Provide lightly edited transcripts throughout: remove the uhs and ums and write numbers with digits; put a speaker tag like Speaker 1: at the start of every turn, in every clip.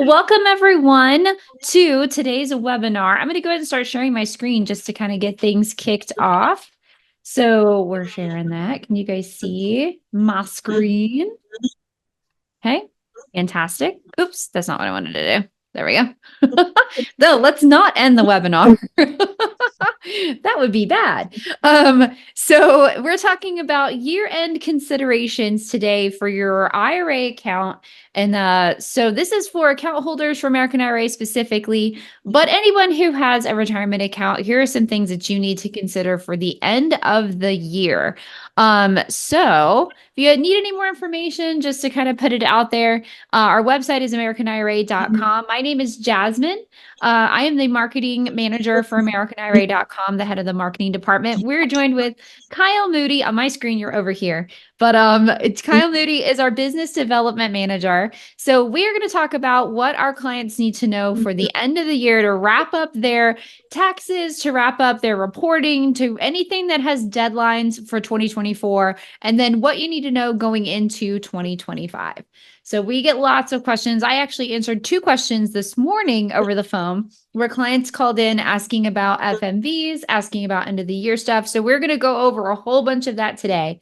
Speaker 1: Welcome everyone to today's webinar. I'm going to go ahead and start sharing my screen just to kind of get things kicked off. So we're sharing that. Can you guys see my screen? Okay, fantastic. Oops, that's not what I wanted to do. There we go. No, let's not end the webinar. That would be bad. So we're talking about year-end considerations today for your IRA account. And so this is for account holders for American IRA specifically, but anyone who has a retirement account, here are some things that you need to consider for the end of the year. So if you need any more information, just to kind of put it out there, our website is americanira.com. My name is Jasmine. I am the marketing manager for americanira.com, the head of the marketing department. We're joined with Kyle Moody. On my screen, you're over here. But it's Kyle Moody is our business development manager. So we are going to talk about what our clients need to know for the end of the year to wrap up their taxes, to wrap up their reporting, to anything that has deadlines for 2024, and then what you need to know going into 2025. So we get lots of questions. I actually answered 2 questions this morning over the phone where clients called in asking about FMVs, asking about end of the year stuff. So we're going to go over a whole bunch of that today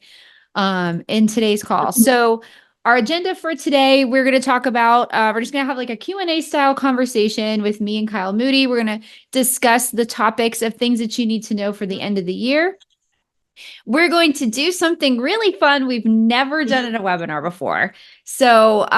Speaker 1: in today's call. So our agenda for today, we're going to talk about, we're just going to have like a Q&A style conversation with me and Kyle Moody. We're going to discuss the topics of things that you need to know for the end of the year. We're going to do something really fun we've never done in a webinar before. So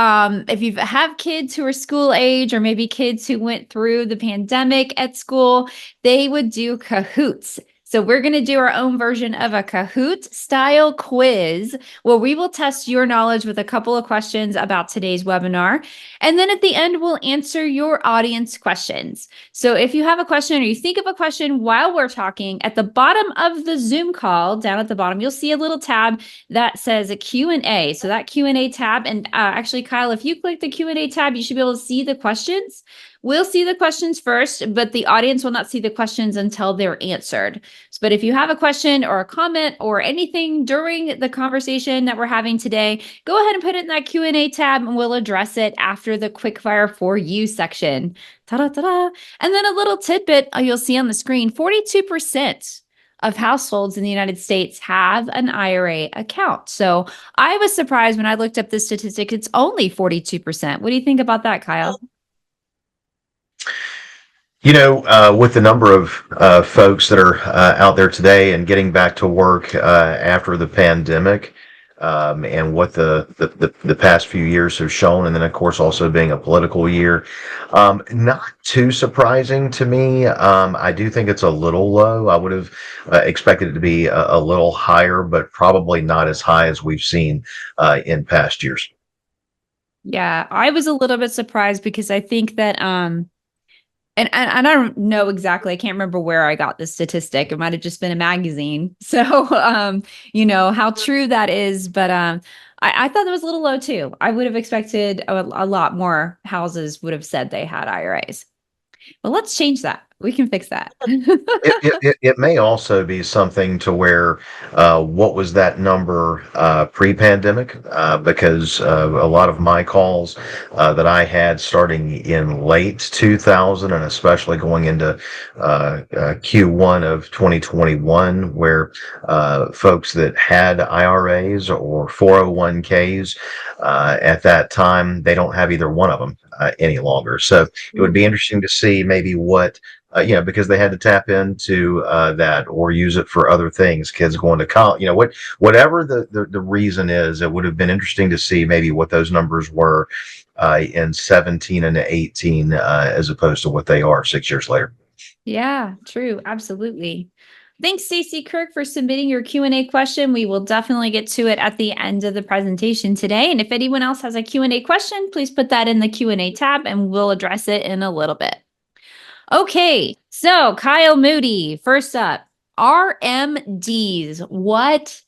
Speaker 1: if you have kids who are school age or maybe kids who went through the pandemic at school, they would do Kahoots. So we're going to do our own version of a Kahoot style quiz where we will test your knowledge with a couple of questions about today's webinar. And then at the end, we'll answer your audience questions. So if you have a question or you think of a question while we're talking, at the bottom of the Zoom call, down at the bottom, you'll see a little tab that says a Q&A. So that Q&A tab, and actually, Kyle, if you click the Q&A tab, you should be able to see the questions. We'll see the questions first, but the audience will not see the questions until they're answered. But if you have a question or a comment or anything during the conversation that we're having today, go ahead and put it in that Q&A tab and we'll address it after the quickfire for you section. Ta-da-ta-da. And then a little tidbit you'll see on the screen, 42% of households in the United States have an IRA account. So I was surprised when I looked up this statistic, it's only 42%. What do you think about that, Kyle?
Speaker 2: With the number of folks that are out there today and getting back to work after the pandemic, and what the past few years have shown, and then of course also being a political year, not too surprising to me. I do think it's a little low. I would have expected it to be a little higher, but probably not as high as we've seen in past years.
Speaker 1: Yeah, I was a little bit surprised because I think that and I don't know exactly. I can't remember where I got this statistic. It might have just been a magazine. So, how true that is. But I thought that was a little low too. I would have expected a lot more houses would have said they had IRAs. But let's change that. We can fix that.
Speaker 2: It may also be something to where what was that number pre-pandemic? Because a lot of my calls that I had starting in late 2000 and especially going into Q1 of 2021, where folks that had IRAs or 401ks at that time, they don't have either one of them any longer. So it would be interesting to see maybe what because they had to tap into that or use it for other things, kids going to college, whatever the reason is, it would have been interesting to see maybe what those numbers were in 17 and 18 as opposed to what they are 6 years later.
Speaker 1: Yeah, true. Absolutely. Thanks, Stacey Kirk, for submitting your Q&A question. We will definitely get to it at the end of the presentation today. And if anyone else has a Q&A question, please put that in the Q&A tab and we'll address it in a little bit. Okay, so Kyle Moody, first up, RMDs. What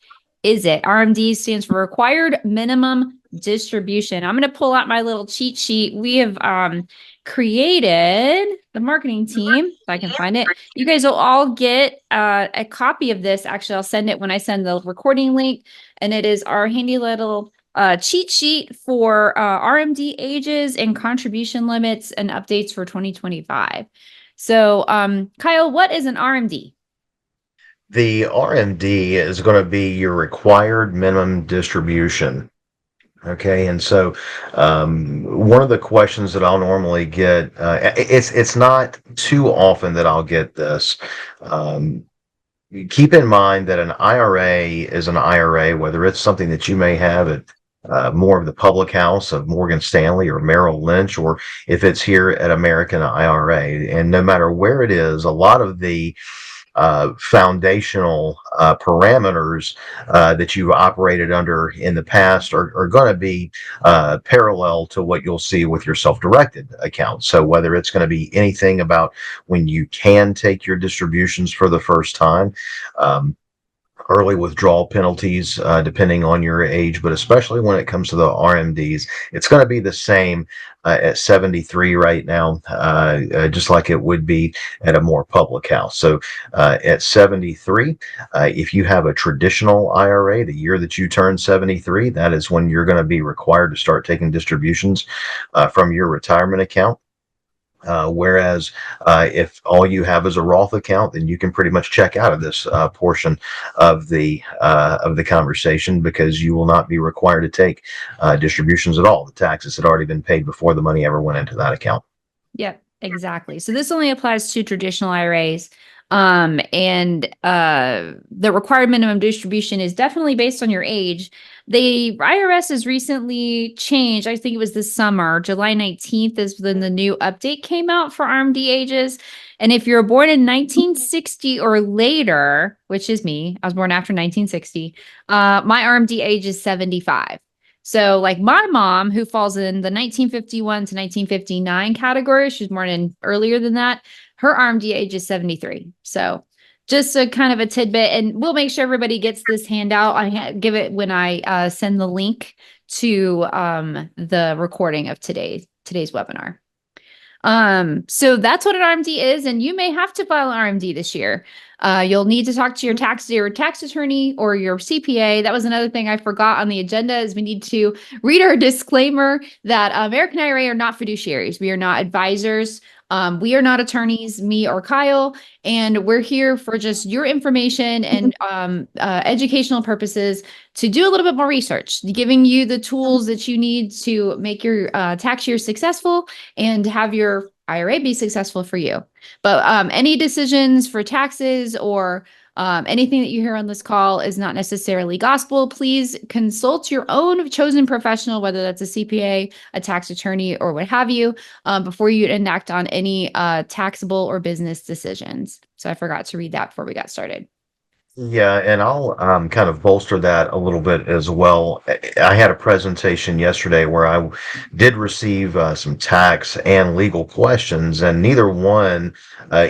Speaker 1: is it? RMDs stands for Required Minimum Distribution. I'm going to pull out my little cheat sheet. We have created, the marketing team, if I can find it. You guys will all get a copy of this. Actually, I'll send it when I send the recording link. And it is our handy little cheat sheet for RMD ages and contribution limits and updates for 2025. So, Kyle, what is an RMD?
Speaker 2: The RMD is going to be your required minimum distribution. Okay, and so one of the questions that I'll normally get, it's not too often that I'll get this. Um, Keep in mind that an IRA is an IRA, whether it's something that you may have at more of the public house of Morgan Stanley or Merrill Lynch, or if it's here at American IRA. And no matter where it is, a lot of the foundational parameters that you've operated under in the past are going to be parallel to what you'll see with your self-directed account. So whether it's going to be anything about when you can take your distributions for the first time, early withdrawal penalties, depending on your age, but especially when it comes to the RMDs, it's going to be the same at 73 right now, just like it would be at a more public house. So at 73, if you have a traditional IRA, the year that you turn 73, that is when you're going to be required to start taking distributions from your retirement account. Whereas if all you have is a Roth account, then you can pretty much check out of this portion of the conversation, because you will not be required to take distributions at all. The taxes had already been paid before the money ever went into that account.
Speaker 1: Yep, exactly. So this only applies to traditional IRAs. And the required minimum distribution is definitely based on your age. The IRS has recently changed. I think it was this summer, July 19th is when the new update came out for RMD ages. And if you're born in 1960 or later, which is me, I was born after 1960, my RMD age is 75. So like my mom, who falls in the 1951 to 1959 category, she's born in earlier than that, her RMD age is 73. So just a kind of a tidbit, and we'll make sure everybody gets this handout. I give it when I send the link to the recording of today's webinar. So that's what an RMD is, and you may have to file an RMD this year. You'll need to talk to your tax attorney or your CPA. That was another thing I forgot on the agenda, is we need to read our disclaimer that American IRA are not fiduciaries. We are not advisors. We are not attorneys, me or Kyle, and we're here for just your information and educational purposes to do a little bit more research, giving you the tools that you need to make your tax year successful and have your IRA be successful for you. But any decisions for taxes or anything that you hear on this call is not necessarily gospel. Please consult your own chosen professional, whether that's a CPA, a tax attorney, or what have you, before you enact on any taxable or business decisions. So I forgot to read that before we got started.
Speaker 2: Yeah, and I'll kind of bolster that a little bit as well. I had a presentation yesterday where I did receive some tax and legal questions, and neither one,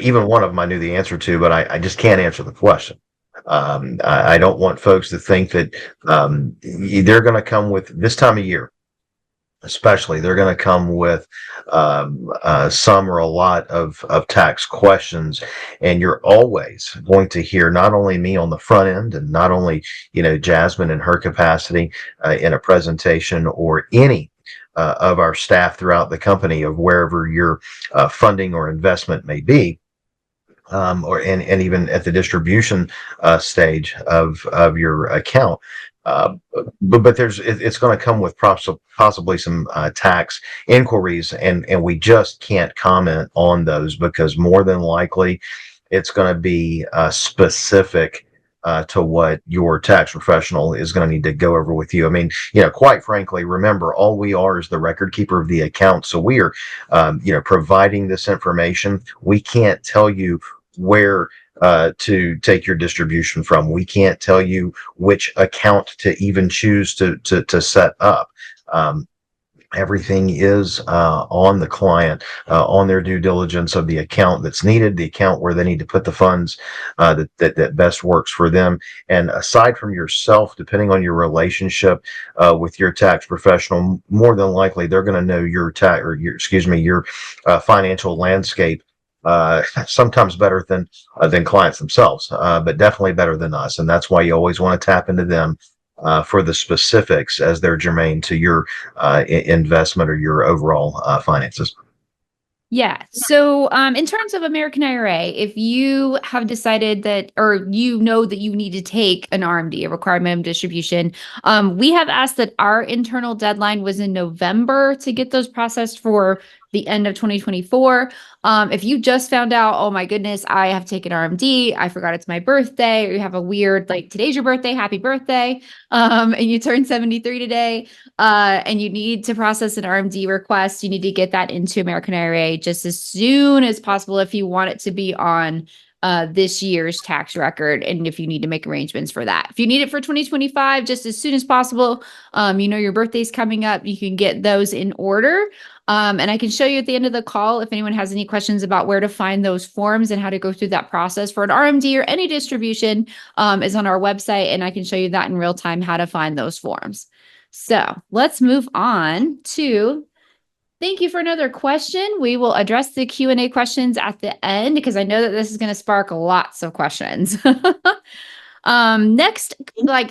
Speaker 2: even one of them I knew the answer to, but I just can't answer the question. I don't want folks to think that they're going to come with this time of year. Especially, they're going to come with some or a lot of tax questions, and you're always going to hear not only me on the front end, and not only Jasmine in her capacity in a presentation, or any of our staff throughout the company of wherever your funding or investment may be. And even at the distribution stage of your account. But it's going to come with possibly some tax inquiries, and we just can't comment on those, because more than likely it's going to be specific to what your tax professional is going to need to go over with you. I mean, quite frankly, remember, all we are is the record keeper of the account. So we are, providing this information. We can't tell you where to take your distribution from. We can't tell you which account to even choose to set up. Everything is on the client, on their due diligence of the account that's needed, the account where they need to put the funds that best works for them. And aside from yourself, depending on your relationship with your tax professional, more than likely they're going to know your financial landscape sometimes better than clients themselves, but definitely better than us. And that's why you always want to tap into them for the specifics as they're germane to your investment or your overall finances.
Speaker 1: Yeah. So, in terms of American IRA, if you have decided that, or you know that you need to take an RMD, a required minimum distribution, we have asked that our internal deadline was in November to get those processed for the end of 2024. If you just found out, oh my goodness, I have taken RMD, I forgot it's my birthday, or you have a weird, like, today's your birthday, happy birthday, and you turned 73 today, and you need to process an RMD request, you need to get that into American IRA just as soon as possible if you want it to be on this year's tax record, and if you need to make arrangements for that. If you need it for 2025, just as soon as possible, your birthday's coming up, you can get those in order. And I can show you at the end of the call if anyone has any questions about where to find those forms and how to go through that process for an RMD or any distribution, is on our website, and I can show you that in real time how to find those forms. So let's move on to, thank you for another question. We will address the Q&A questions at the end because I know that this is going to spark lots of questions. Next,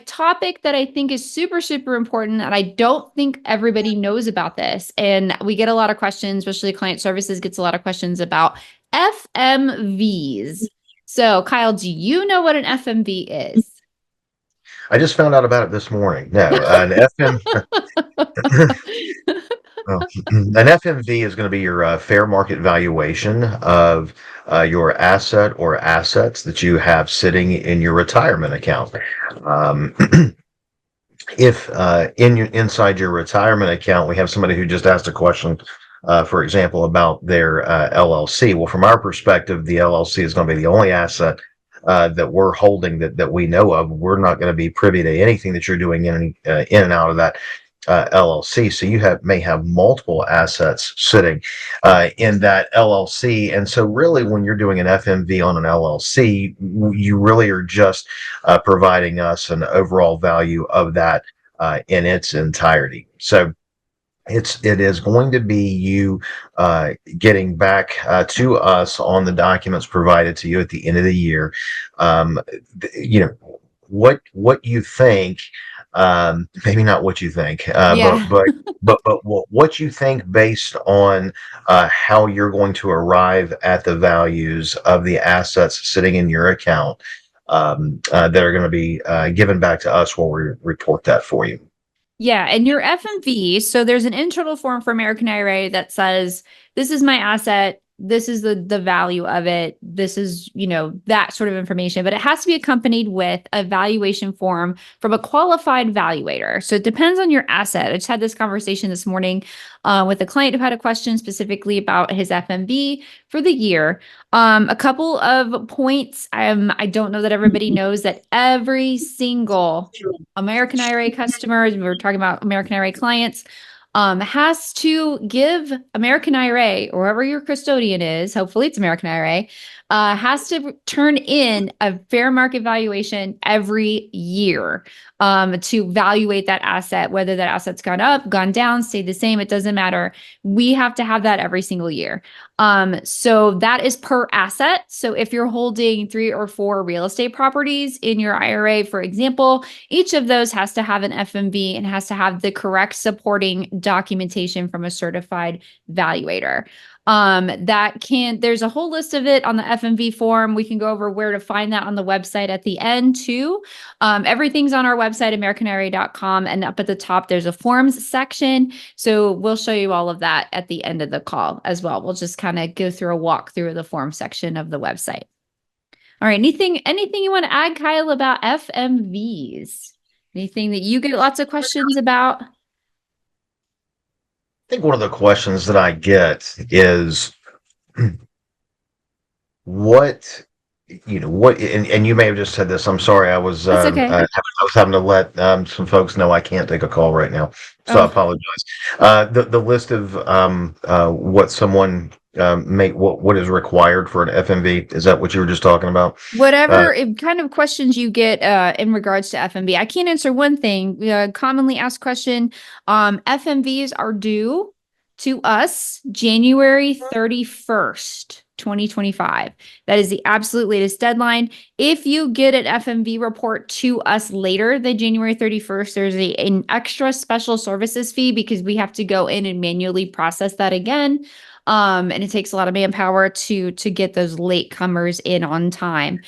Speaker 1: topic that I think is super, super important, and I don't think everybody knows about this, and we get a lot of questions, especially client services gets a lot of questions about FMVs. So Kyle, do you know what an FMV is?
Speaker 2: I just found out about it this morning. No, oh, an FMV is going to be your fair market valuation of your asset or assets that you have sitting in your retirement account. Um, if inside your retirement account, we have somebody who just asked a question, for example, about their LLC. Well, from our perspective, the LLC is going to be the only asset that we're holding that we know of. We're not going to be privy to anything that you're doing in and out of that LLC. So you may have multiple assets sitting in that LLC. And so really when you're doing an FMV on an LLC, you really are just providing us an overall value of that in its entirety. So it is going to be you getting back to us on the documents provided to you at the end of the year. What you think, maybe not what you think,
Speaker 1: Yeah.
Speaker 2: but what you think based on how you're going to arrive at the values of the assets sitting in your account that are going to be given back to us while we report that for you.
Speaker 1: Yeah, and your FMV, so there's an internal form for American IRA that says, this is my asset, this is the value of it, this is, that sort of information, but it has to be accompanied with a valuation form from a qualified valuator. So it depends on your asset. I just had this conversation this morning with a client who had a question specifically about his FMV for the year. A couple of points. I don't know that everybody knows that every single American IRA customers, we were talking about American IRA clients, has to give American IRA, or whoever your custodian is, hopefully it's American IRA, has to turn in a fair market valuation every year to evaluate that asset, whether that asset's gone up, gone down, stayed the same, it doesn't matter. We have to have that every single year. So that is per asset. So if you're holding 3 or 4 real estate properties in your IRA, for example, each of those has to have an FMV and has to have the correct supporting documentation from a certified valuator. There's a whole list of it on the FMV form. We can go over where to find that on the website at the end too. Everything's on our website, americanira.com, and up at the top, there's a forms section. So we'll show you all of that at the end of the call as well. We'll just kind of go through a walk through the form section of the website. All right. Anything you want to add, Kyle, about FMVs? Anything that you get lots of questions about?
Speaker 2: I think one of the questions that I get is and you may have just said this. I'm sorry. I was
Speaker 1: That's okay.
Speaker 2: I was having to let some folks know I can't take a call right now, so I
Speaker 1: Oh,
Speaker 2: apologize. The list of what someone what is required for an FMV, is that what you were just talking about?
Speaker 1: whatever kind of questions you get in regards to FMV. I can't answer one thing. Commonly asked question, FMVs are due to us January 31st. 2025. That is the absolute latest deadline. If you get an FMV report to us later than January 31st, there's an extra special services fee because we have to go in and manually process that again. And it takes a lot of manpower to get those late comers in on time.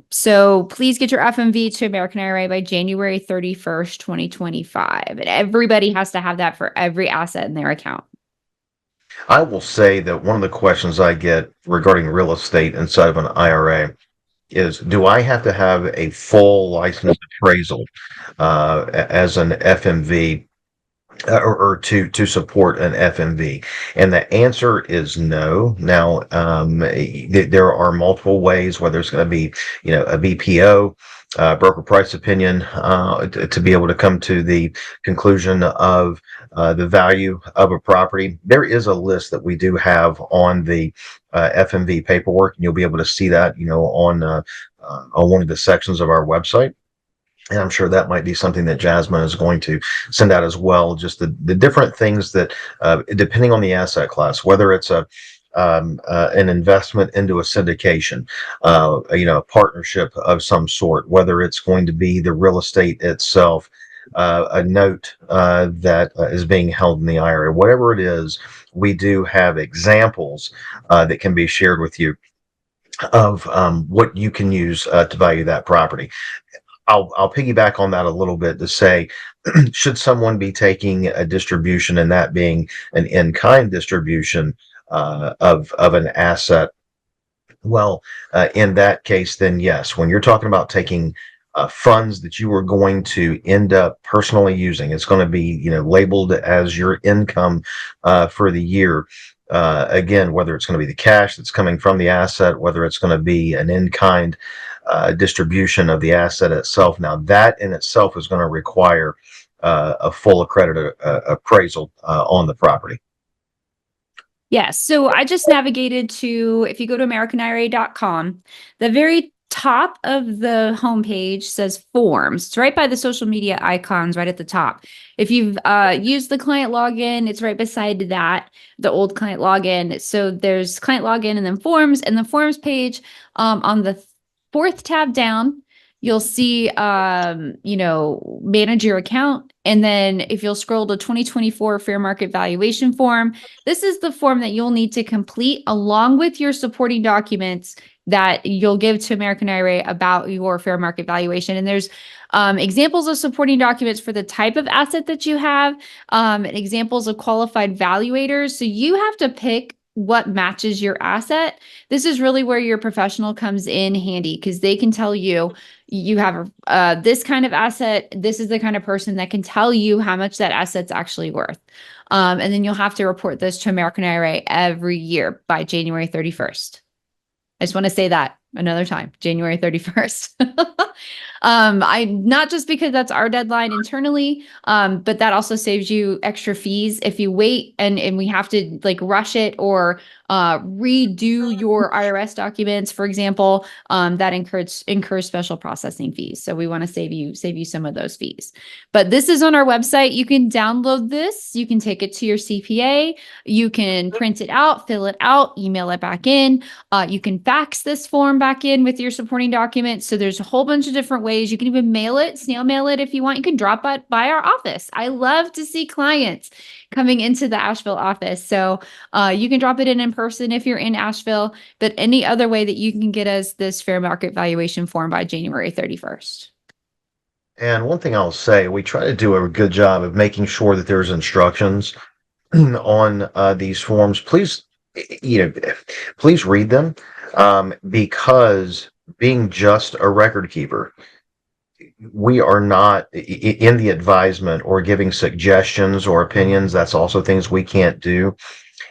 Speaker 1: So please get your FMV to American IRA by January 31st, 2025. And everybody has to have that for every asset in their account.
Speaker 2: I will say that one of the questions I get regarding real estate inside of an IRA is, do I have to have a full license appraisal as an FMV or to support an FMV? And the answer is no. Now, there are multiple ways, whether it's going to be, a BPO, broker price opinion, to be able to come to the conclusion of the value of a property. There is a list that we do have on the FMV paperwork, and you'll be able to see that, on one of the sections of our website. And I'm sure that might be something that Jasmine is going to send out as well. Just the different things that, depending on the asset class, whether it's an investment into a syndication, a partnership of some sort, whether it's going to be the real estate itself, a note that is being held in the IRA, whatever it is, we do have examples that can be shared with you of what you can use to value that property. I'll piggyback on that a little bit to say, should someone be taking a distribution, and that being an in-kind distribution of an asset? Well, in that case, then yes, when you're talking about taking funds that you are going to end up personally using, it's going to be labeled as your income for the year. Again, whether it's going to be the cash that's coming from the asset, whether it's going to be an in-kind distribution of the asset itself. Now, that in itself is going to require a full accredited appraisal on the property.
Speaker 1: Yes. So I just navigated to, if you go to AmericanIRA.com, the very top of the homepage says forms. It's right by the social media icons right at the top. If you've used the client login, it's right beside that, the old client login. So there's client login and then forms, and the forms page on the fourth tab down, you'll see, manage your account. And then if you'll scroll to 2024 fair market valuation form, this is the form that you'll need to complete along with your supporting documents that you'll give to American IRA about your fair market valuation. And there's examples of supporting documents for the type of asset that you have, and examples of qualified valuators. So you have to pick what matches your asset. This is really where your professional comes in handy, because they can tell you, you have this kind of asset. This is the kind of person that can tell you how much that asset's actually worth. And then you'll have to report this to American IRA every year by January 31st. I just want to say that another time, January 31st. Not just because that's our deadline internally, but that also saves you extra fees if you wait and we have to rush it or redo your IRS documents, for example. That incurs special processing fees. So we want to save you some of those fees. But this is on our website. You can download this. You can take it to your CPA. You can print it out, fill it out, email it back in. You can fax this form back in with your supporting documents. So there's a whole bunch of different ways. You can even mail it, snail mail it if you want. You can drop it by our office. I love to see clients coming into the Asheville office. So you can drop it in person if you're in Asheville, but any other way that you can get us this fair market valuation form by January 31st.
Speaker 2: And one thing I'll say, we try to do a good job of making sure that there's instructions on these forms. Please, please read them, because being just a record keeper, we are not in the advisement or giving suggestions or opinions. That's also things we can't do.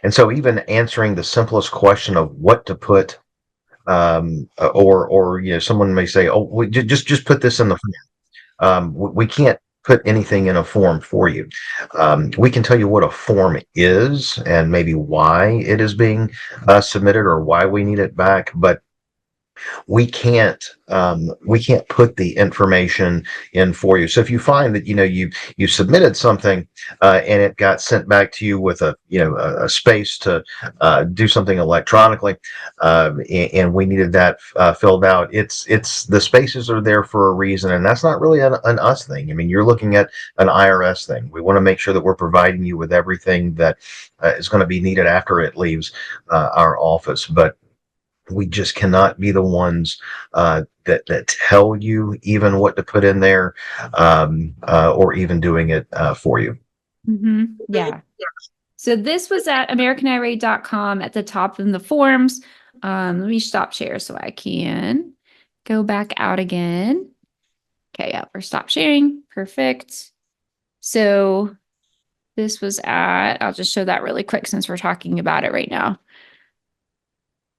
Speaker 2: And so even answering the simplest question of what to put, or someone may say, oh, just put this in the form. We can't put anything in a form for you. We can tell you what a form is and maybe why it is being submitted or why we need it back. But we can't put the information in for you. So if you find that you submitted something and it got sent back to you with a space to do something electronically, and we needed that filled out, it's the spaces are there for a reason, and that's not really an us thing. I mean, you're looking at an IRS thing. We want to make sure that we're providing you with everything that is going to be needed after it leaves our office, but we just cannot be the ones that tell you even what to put in there, or even doing it for you.
Speaker 1: Yeah. So this was at AmericanIRA.com at the top in the forms. Let me stop share so I can go back out again. Okay, yeah, we're stop sharing. Perfect. So this was I'll just show that really quick since we're talking about it right now.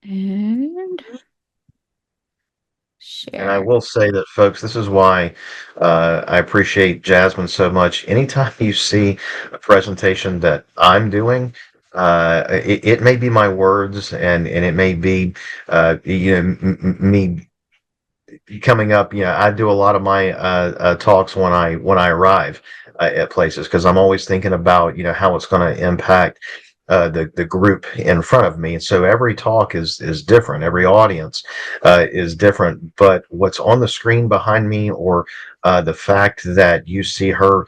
Speaker 1: And share.
Speaker 2: And I will say that, folks, this is why I appreciate Jasmine so much. Anytime you see a presentation that I'm doing, it may be my words, and it may be me coming up. I do a lot of my talks when I arrive at places, because I'm always thinking about how it's going to impact the group in front of me. So every talk is different. Every audience is different. But what's on the screen behind me, or the fact that you see her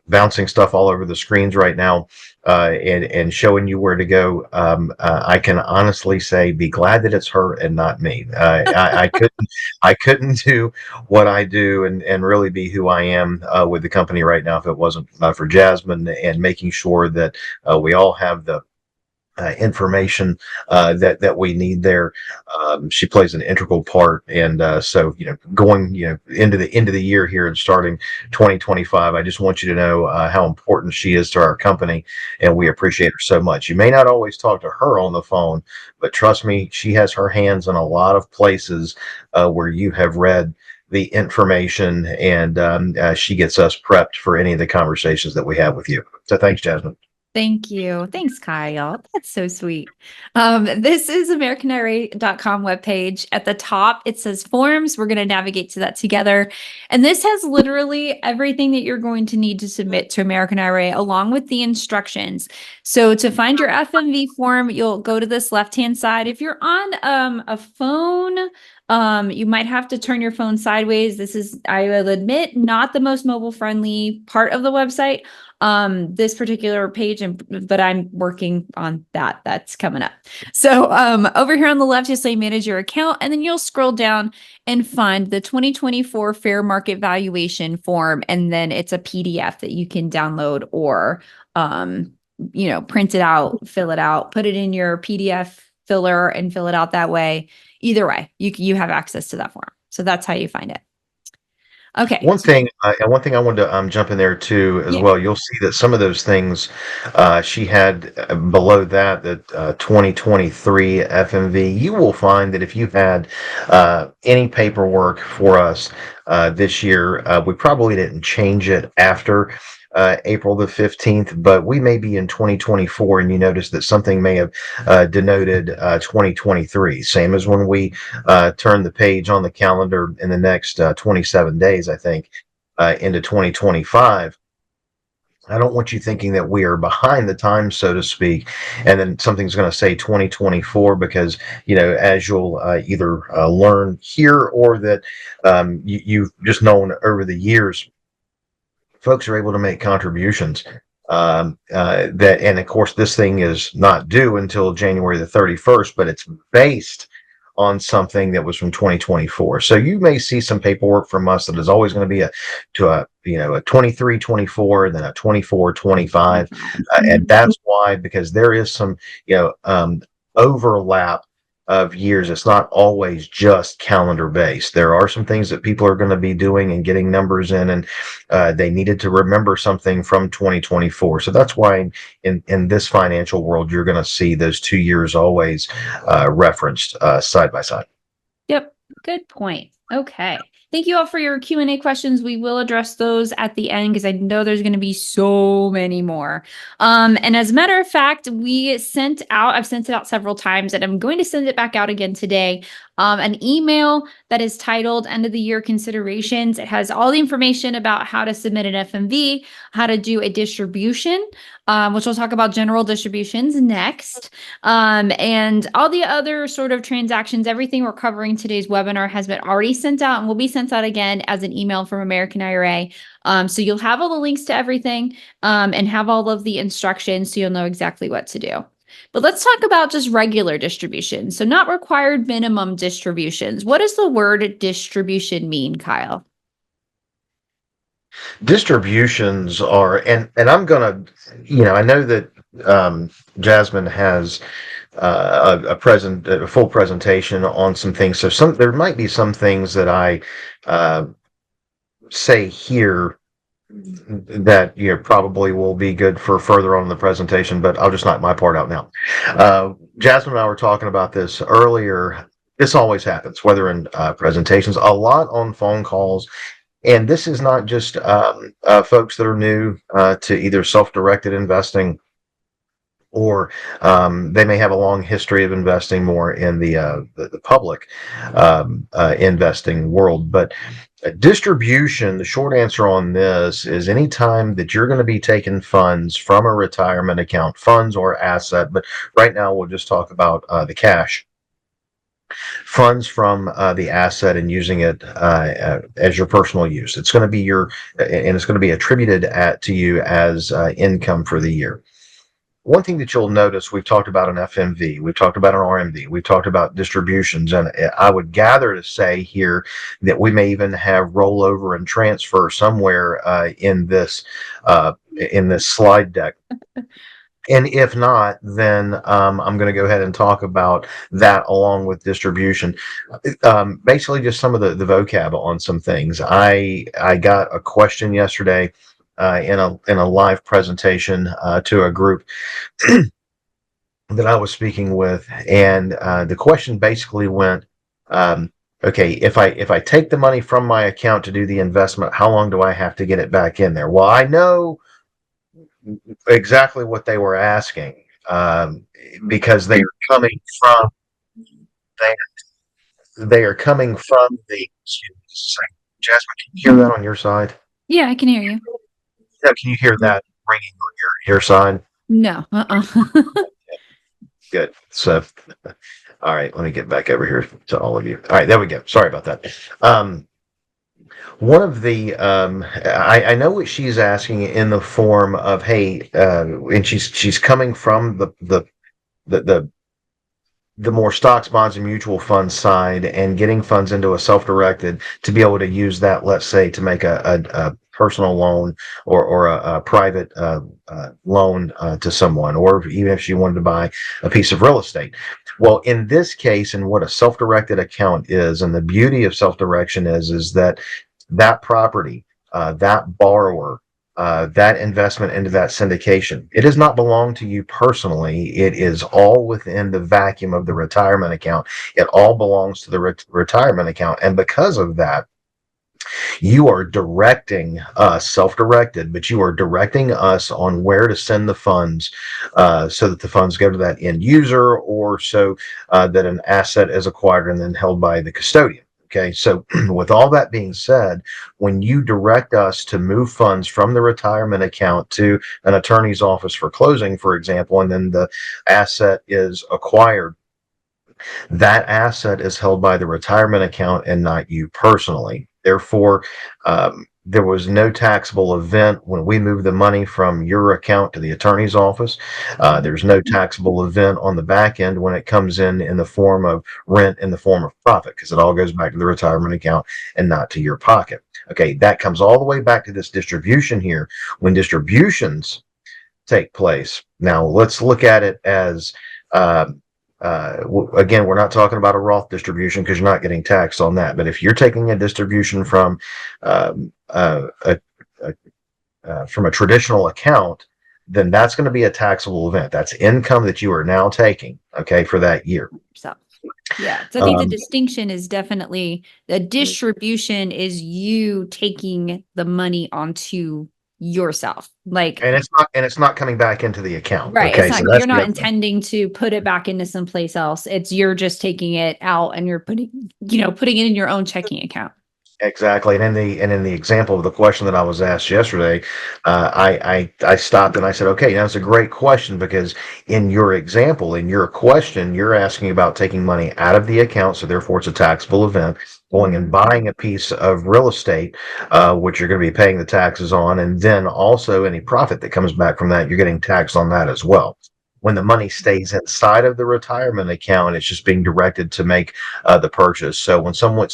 Speaker 2: bouncing stuff all over the screens right now, and showing you where to go, I can honestly say, be glad that it's her and not me. I couldn't do what I do and really be who I am with the company right now if it wasn't for Jasmine, and making sure that we all have the information that we need there. She plays an integral part, and so going into the year here and starting 2025, I just want you to know how important she is to our company, and we appreciate her so much. You may not always talk to her on the phone, but trust me, she has her hands in a lot of places where you have read the information, and she gets us prepped for any of the conversations that we have with you. So thanks, Jasmine.
Speaker 1: Thank you. Thanks, Kyle. That's so sweet. This is AmericanIRA.com webpage. At the top, it says forms. We're going to navigate to that together. And this has literally everything that you're going to need to submit to American IRA, along with the instructions. So to find your FMV form, you'll go to this left-hand side. If you're on a phone, you might have to turn your phone sideways. This is, I will admit, not the most mobile friendly part of the website, this particular page, but I'm working on that. That's coming up. So over here on the left, you'll say manage your account, and then you'll scroll down and find the 2024 fair market valuation form. And then it's a PDF that you can download, or print it out, fill it out, put it in your PDF filler and fill it out that way. Either way, you have access to that form. So that's how you find it. Okay.
Speaker 2: One thing I wanted to jump in there too as well. You'll see that some of those things she had below that 2023 FMV. You will find that if you had any paperwork for us this year, we probably didn't change it after April the 15th, but we may be in 2024, and you notice that something may have denoted 2023. Same as when we turn the page on the calendar in the next 27 days, I think, into 2025. I don't want you thinking that we are behind the times, so to speak, and then something's going to say 2024, because, as you'll either learn here, or that you've just known over the years, folks are able to make contributions and of course, this thing is not due until January the 31st, but it's based on something that was from 2024. So you may see some paperwork from us that is always going to be a 23 24, and then a 24 25, and that's why, because there is some overlap of years. It's not always just calendar based. There are some things that people are going to be doing and getting numbers in, and they needed to remember something from 2024. So that's why in this financial world, you're going to see those 2 years always referenced side by side.
Speaker 1: Yep. Good point. Okay. Thank you all for your Q&A questions. We will address those at the end because I know there's going to be so many more. And as a matter of fact, I've sent it out several times, and I'm going to send it back out again today. An email that is titled End of the Year Considerations. It has all the information about how to submit an FMV, how to do a distribution, which we'll talk about general distributions next. And all the other sort of transactions, everything we're covering today's webinar has been already sent out and will be sent out again as an email from American IRA. So you'll have all the links to everything and have all of the instructions so you'll know exactly what to do. But let's talk about just regular distributions. So not required minimum distributions. What does the word distribution mean, Kyle?
Speaker 2: Distributions are, and I'm gonna, I know that Jasmine has a full presentation on some things. So there might be some things that I say here that probably will be good for further on in the presentation, but I'll just knock my part out now. Jasmine and I were talking about this earlier. This always happens, whether in presentations, a lot on phone calls. And this is not just folks that are new to either self-directed investing, or they may have a long history of investing more in the public investing world. But distribution, the short answer on this is any time that you're going to be taking funds from a retirement account, funds or asset, but right now we'll just talk about the cash. Funds from the asset and using it as your personal use. It's going to be and it's going to be attributed to you as income for the year. One thing that you'll notice, we've talked about an FMV, we've talked about an RMD, we've talked about distributions, and I would gather to say here that we may even have rollover and transfer somewhere in this slide deck. And if not, then I'm going to go ahead and talk about that along with distribution. Basically, just some of the vocab on some things. I got a question yesterday in a live presentation to a group that I was speaking with, and the question basically went, okay, if I take the money from my account to do the investment, how long do I have to get it back in there? Well, I know exactly what they were asking because they are coming from the. Jasmine, can you hear that on your side?
Speaker 1: Yeah, I can hear you.
Speaker 2: Yeah, can you hear that ringing on your side?
Speaker 1: No.
Speaker 2: Good. So, all right, let me get back over here to all of you. All right, there we go. Sorry about that. One of the I know what she's asking in the form of, hey, and she's coming from the more stocks, bonds, and mutual fund side, and getting funds into a self-directed to be able to use that, let's say, to make a personal loan or a private loan to someone, or even if she wanted to buy a piece of real estate. Well, in this case, and what a self-directed account is, and the beauty of self-direction is that property, that borrower, that investment into that syndication, it does not belong to you personally. It is all within the vacuum of the retirement account. It all belongs to the retirement account. And because of that, you are directing us, self-directed, but you are directing us on where to send the funds so that the funds go to that end user, or so that an asset is acquired and then held by the custodian. Okay, so with all that being said, when you direct us to move funds from the retirement account to an attorney's office for closing, for example, and then the asset is acquired, that asset is held by the retirement account and not you personally. Therefore, there was no taxable event when we moved the money from your account to the attorney's office. There's no taxable event on the back end when it comes in the form of rent, in the form of profit, because it all goes back to the retirement account and not to your pocket. Okay, that comes all the way back to this distribution here. When distributions take place, now let's look at it as again, we're not talking about a Roth distribution because you're not getting taxed on that. But if you're taking a distribution from a traditional account, then that's going to be a taxable event. That's income that you are now taking, okay, for that year.
Speaker 1: Yeah. So I think the distinction is definitely the distribution is you taking the money onto yourself. Like,
Speaker 2: And it's not coming back into the account.
Speaker 1: right. It's
Speaker 2: Okay, so
Speaker 1: not,
Speaker 2: that's
Speaker 1: you're
Speaker 2: the
Speaker 1: not
Speaker 2: other thing.
Speaker 1: intending to put it back into someplace else. It's you're just taking it out and you're putting it in your own checking account.
Speaker 2: Exactly, and in the example of the question that I was asked yesterday, I stopped and I said, okay, that's a great question because in your example, in your question, you're asking about taking money out of the account, so therefore it's a taxable event, going and buying a piece of real estate, which you're going to be paying the taxes on, and then also any profit that comes back from that, you're getting taxed on that as well. When the money stays inside of the retirement account, it's just being directed to make the purchase. So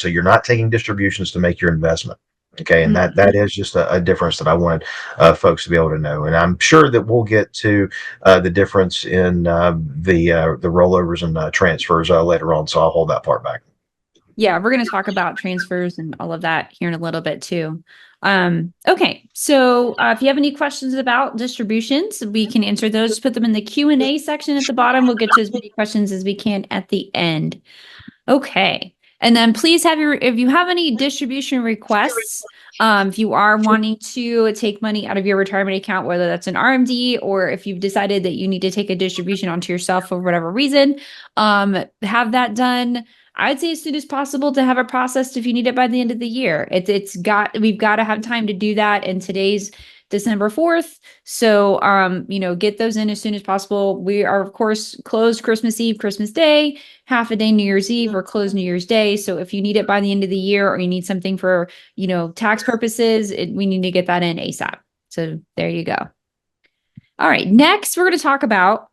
Speaker 2: you're not taking distributions to make your investment. Okay, and that is just a difference that I wanted folks to be able to know. And I'm sure that we'll get to the difference in the rollovers and transfers later on. So I'll hold that part back.
Speaker 1: Yeah, we're going to talk about transfers and all of that here in a little bit too. Okay, so if you have any questions about distributions, we can answer those. Just put them in the Q&A section at the bottom. We'll get to as many questions as we can at the end. Okay. And then please if you have any distribution requests, if you are wanting to take money out of your retirement account, whether that's an RMD or if you've decided that you need to take a distribution onto yourself for whatever reason, have that done. I'd say as soon as possible to have it processed if you need it by the end of the year. We've got to have time to do that. And today's December 4th. So, get those in as soon as possible. We are, of course, closed Christmas Eve, Christmas Day, half a day New Year's Eve, or closed New Year's Day. So if you need it by the end of the year or you need something for, tax purposes, we need to get that in ASAP. So there you go. All right. Next, we're going to talk about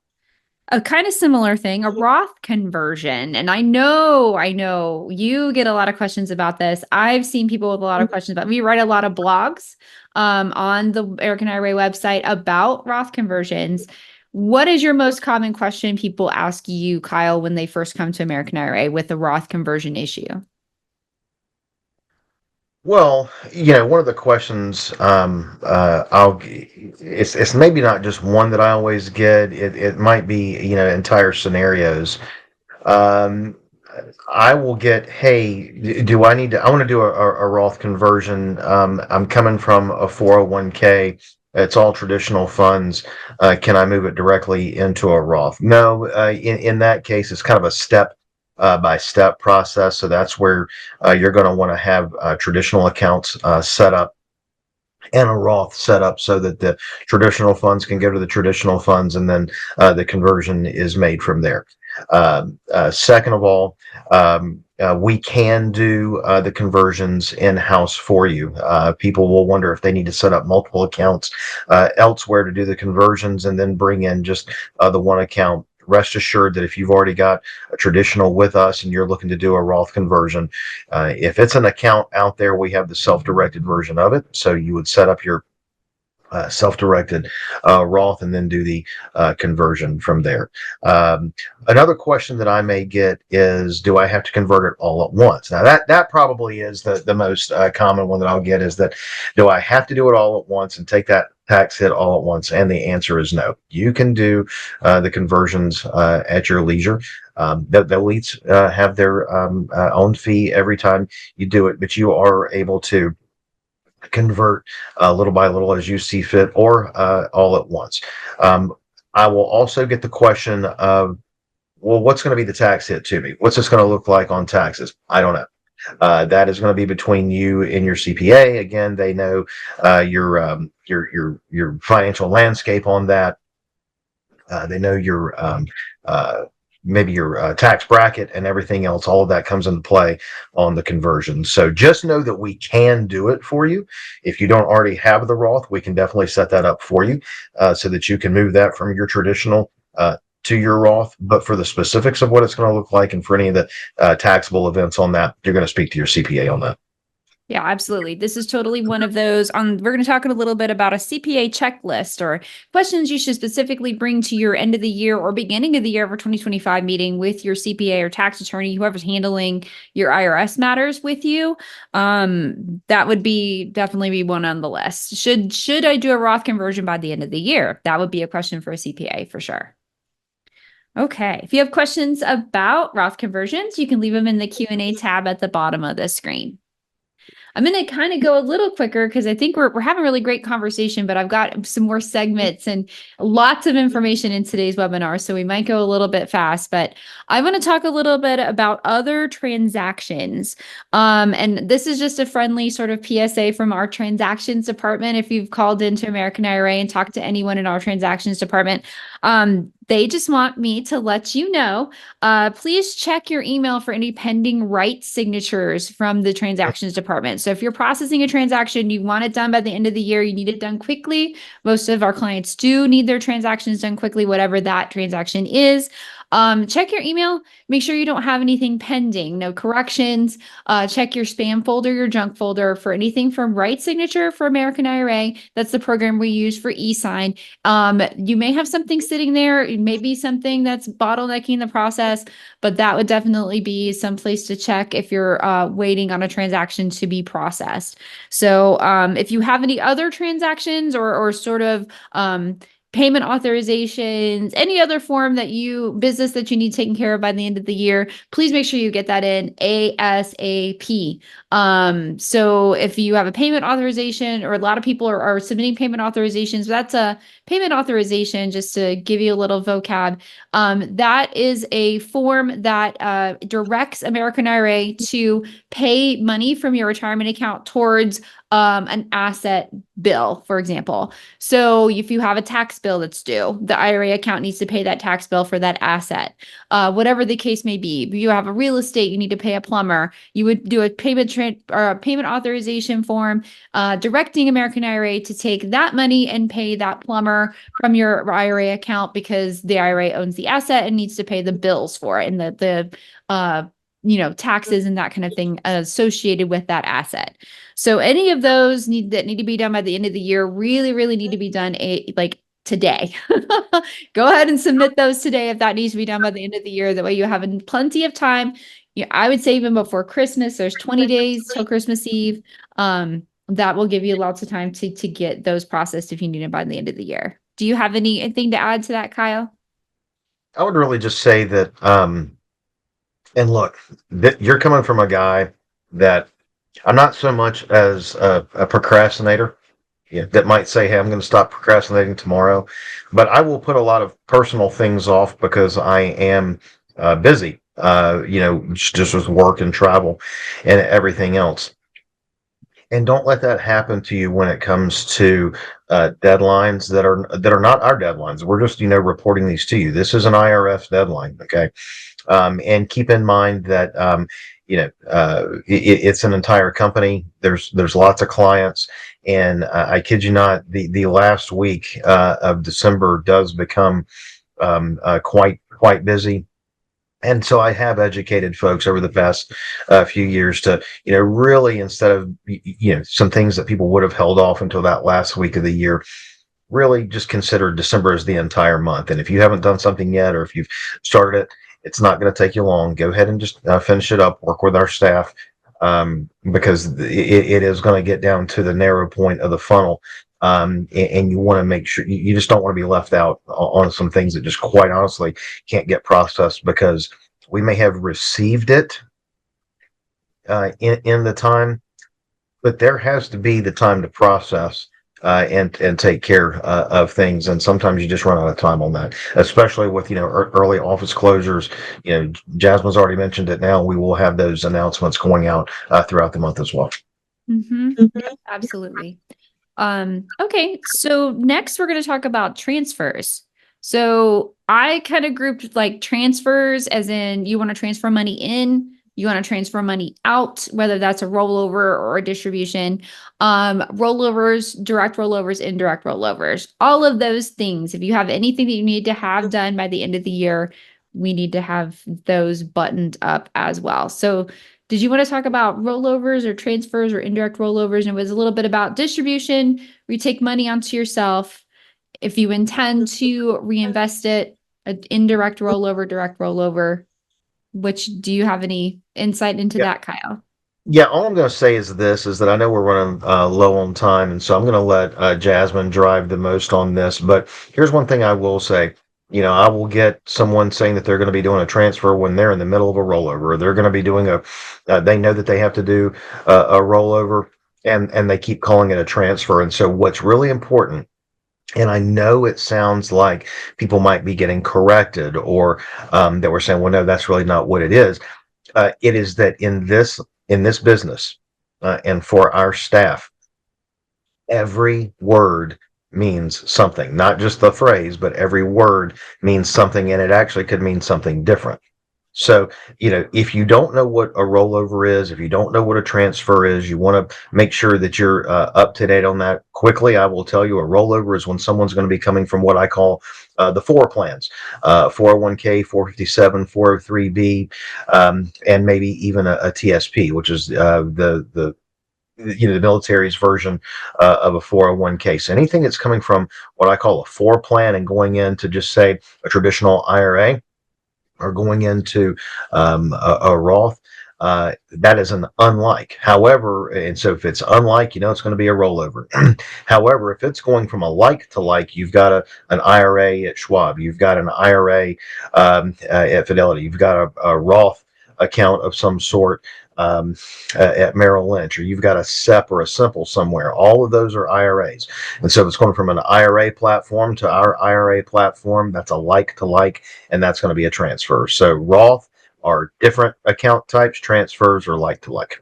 Speaker 1: a kind of similar thing, a Roth conversion. And I know you get a lot of questions about this. I've seen people with a lot of questions about, we write a lot of blogs on the American IRA website about Roth conversions. What is your most common question people ask you, Kyle, when they first come to American IRA with the Roth conversion issue?
Speaker 2: Well, one of the questions it's maybe not just one that I always get. It might be entire scenarios. Um, I will get, hey, do I need to? I want to do a Roth conversion. I'm coming from a 401k. It's all traditional funds. Can I move it directly into a Roth? No. In that case, it's kind of a step by step process. So that's where you're going to want to have traditional accounts set up and a Roth set up so that the traditional funds can go to the traditional funds, and then the conversion is made from there. Second of all, we can do the conversions in-house for you. People will wonder if they need to set up multiple accounts elsewhere to do the conversions and then bring in just the one account. Rest assured that if you've already got a traditional with us and you're looking to do a Roth conversion, if it's an account out there, we have the self-directed version of it. So you would set up your self-directed Roth and then do the conversion from there. Another question that I may get is, do I have to convert it all at once? Now that probably is the most common one that I'll get, is that, do I have to do it all at once and take that tax hit all at once? And the answer is no. You can do the conversions at your leisure. They'll each have their own fee every time you do it, but you are able to convert little by little as you see fit, or all at once. I will also get the question of, well, what's going to be the tax hit to me? What's this going to look like on taxes? I don't know. That is going to be between you and your CPA. Again, they know your financial landscape on that. They know your maybe your tax bracket and everything else. All of that comes into play on the conversion. So just know that we can do it for you. If you don't already have the Roth, we can definitely set that up for you so that you can move that from your traditional to your Roth. But for the specifics of what it's going to look like and for any of the taxable events on that, you're going to speak to your CPA on that.
Speaker 1: Yeah, absolutely. This is totally one of those. We're going to talk a little bit about a CPA checklist or questions you should specifically bring to your end of the year or beginning of the year for 2025 meeting with your CPA or tax attorney, whoever's handling your IRS matters with you. That would definitely be one on the list. Should I do a Roth conversion by the end of the year? That would be a question for a CPA for sure. Okay. If you have questions about Roth conversions, you can leave them in the Q&A tab at the bottom of the screen. I'm going to kind of go a little quicker because I think we're having a really great conversation, but I've got some more segments and lots of information in today's webinar. So we might go a little bit fast, but I want to talk a little bit about other transactions. And this is just a friendly sort of PSA from our transactions department. If you've called into American IRA and talked to anyone in our transactions department, they just want me to let you know, please check your email for any pending right signatures from the transactions department. So if you're processing a transaction, you want it done by the end of the year, you need it done quickly. Most of our clients do need their transactions done quickly, whatever that transaction is. Check your email, make sure you don't have anything pending, no corrections. Check your spam folder, your junk folder for anything from right signature for American IRA. That's the program we use for e-sign. You may have something sitting there, it may be something that's bottlenecking the process, but that would definitely be some place to check if you're waiting on a transaction to be processed. So if you have any other transactions or sort of payment authorizations, any other form that business that you need taken care of by the end of the year, please make sure you get that in ASAP. So if you have a payment authorization, or a lot of people are submitting payment authorizations, that's a payment authorization, just to give you a little vocab. That is a form that directs American IRA to pay money from your retirement account towards an asset bill, for example. So if you have a tax bill that's due, the IRA account needs to pay that tax bill for that asset. Whatever the case may be, if you have a real estate, you need to pay a plumber. You would do a payment authorization form directing American IRA to take that money and pay that plumber from your IRA account, because the IRA owns the asset and needs to pay the bills for it and the taxes and that kind of thing associated with that asset. So any of those need to be done by the end of the year really need to be done today. Go ahead and submit those today if that needs to be done by the end of the year. That way you have plenty of time. I would say even before Christmas, there's 20 days till Christmas Eve. That will give you lots of time to get those processed if you need them by the end of the year. Do you have anything to add to that, Kyle?
Speaker 2: I would really just say that, and look, you're coming from a guy that I'm not so much as a procrastinator. Yeah, that might say, "Hey, I'm going to stop procrastinating tomorrow," but I will put a lot of personal things off because I am busy. Just with work and travel and everything else. And don't let that happen to you when it comes to deadlines that are not our deadlines. We're just reporting these to you. This is an IRS deadline, okay? And keep in mind that it's an entire company. There's lots of clients, and I kid you not, the last week of December does become quite busy. And so I have educated folks over the past few years to, really, instead of, some things that people would have held off until that last week of the year, really just consider December as the entire month. And if you haven't done something yet, or if you've started it, it's not going to take you long. Go ahead and just finish it up, work with our staff, because it is going to get down to the narrow point of the funnel. And you want to make sure you just don't want to be left out on some things that just quite honestly can't get processed, because we may have received it in the time, but there has to be the time to process and take care of things. And sometimes you just run out of time on that, especially with early office closures. Jasmine's already mentioned it. Now we will have those announcements going out throughout the month as well.
Speaker 1: Mm-hmm. Yeah, absolutely. Okay, so next we're going to talk about transfers. So I kind of grouped like transfers as in you want to transfer money in, you want to transfer money out, whether that's a rollover or a distribution, rollovers, direct rollovers, indirect rollovers, all of those things. If you have anything that you need to have done by the end of the year, we need to have those buttoned up as well. So did you want to talk about rollovers or transfers or indirect rollovers? And it was a little bit about distribution, where you take money onto yourself. If you intend to reinvest it, an indirect rollover, direct rollover. Do you have any insight into that, Kyle?
Speaker 2: Yeah, all I'm going to say is that I know we're running low on time, and so I'm going to let Jasmine drive the most on this. But here's one thing I will say. I will get someone saying that they're going to be doing a transfer when they're in the middle of a rollover, or they're going to be doing they know that they have to do a rollover, and they keep calling it a transfer. And so what's really important, and I know it sounds like people might be getting corrected, or that we're saying, well, no, that's really not what it is. It is that in this business, and for our staff, every word means something, not just the phrase, but every word means something, and it actually could mean something different. So, if you don't know what a rollover is, if you don't know what a transfer is, you want to make sure that you're up to date on that. Quickly, I will tell you, a rollover is when someone's going to be coming from what I call the four plans: 401k, 457, 403b, and maybe even a TSP, which is the military's version of a 401k. So anything that's coming from what I call a four plan and going into just say a traditional IRA, or going into a Roth, that is an unlike. However, and so if it's unlike, it's going to be a rollover. However, if it's going from a like to like, you've got an IRA at Schwab, you've got an IRA at Fidelity, you've got a Roth account of some sort at Merrill Lynch, or you've got a SEP or a Simple somewhere. All of those are IRAs. And so if it's going from an IRA platform to our IRA platform, that's a like to like, and that's going to be a transfer. So Roth are different account types, transfers are like to like.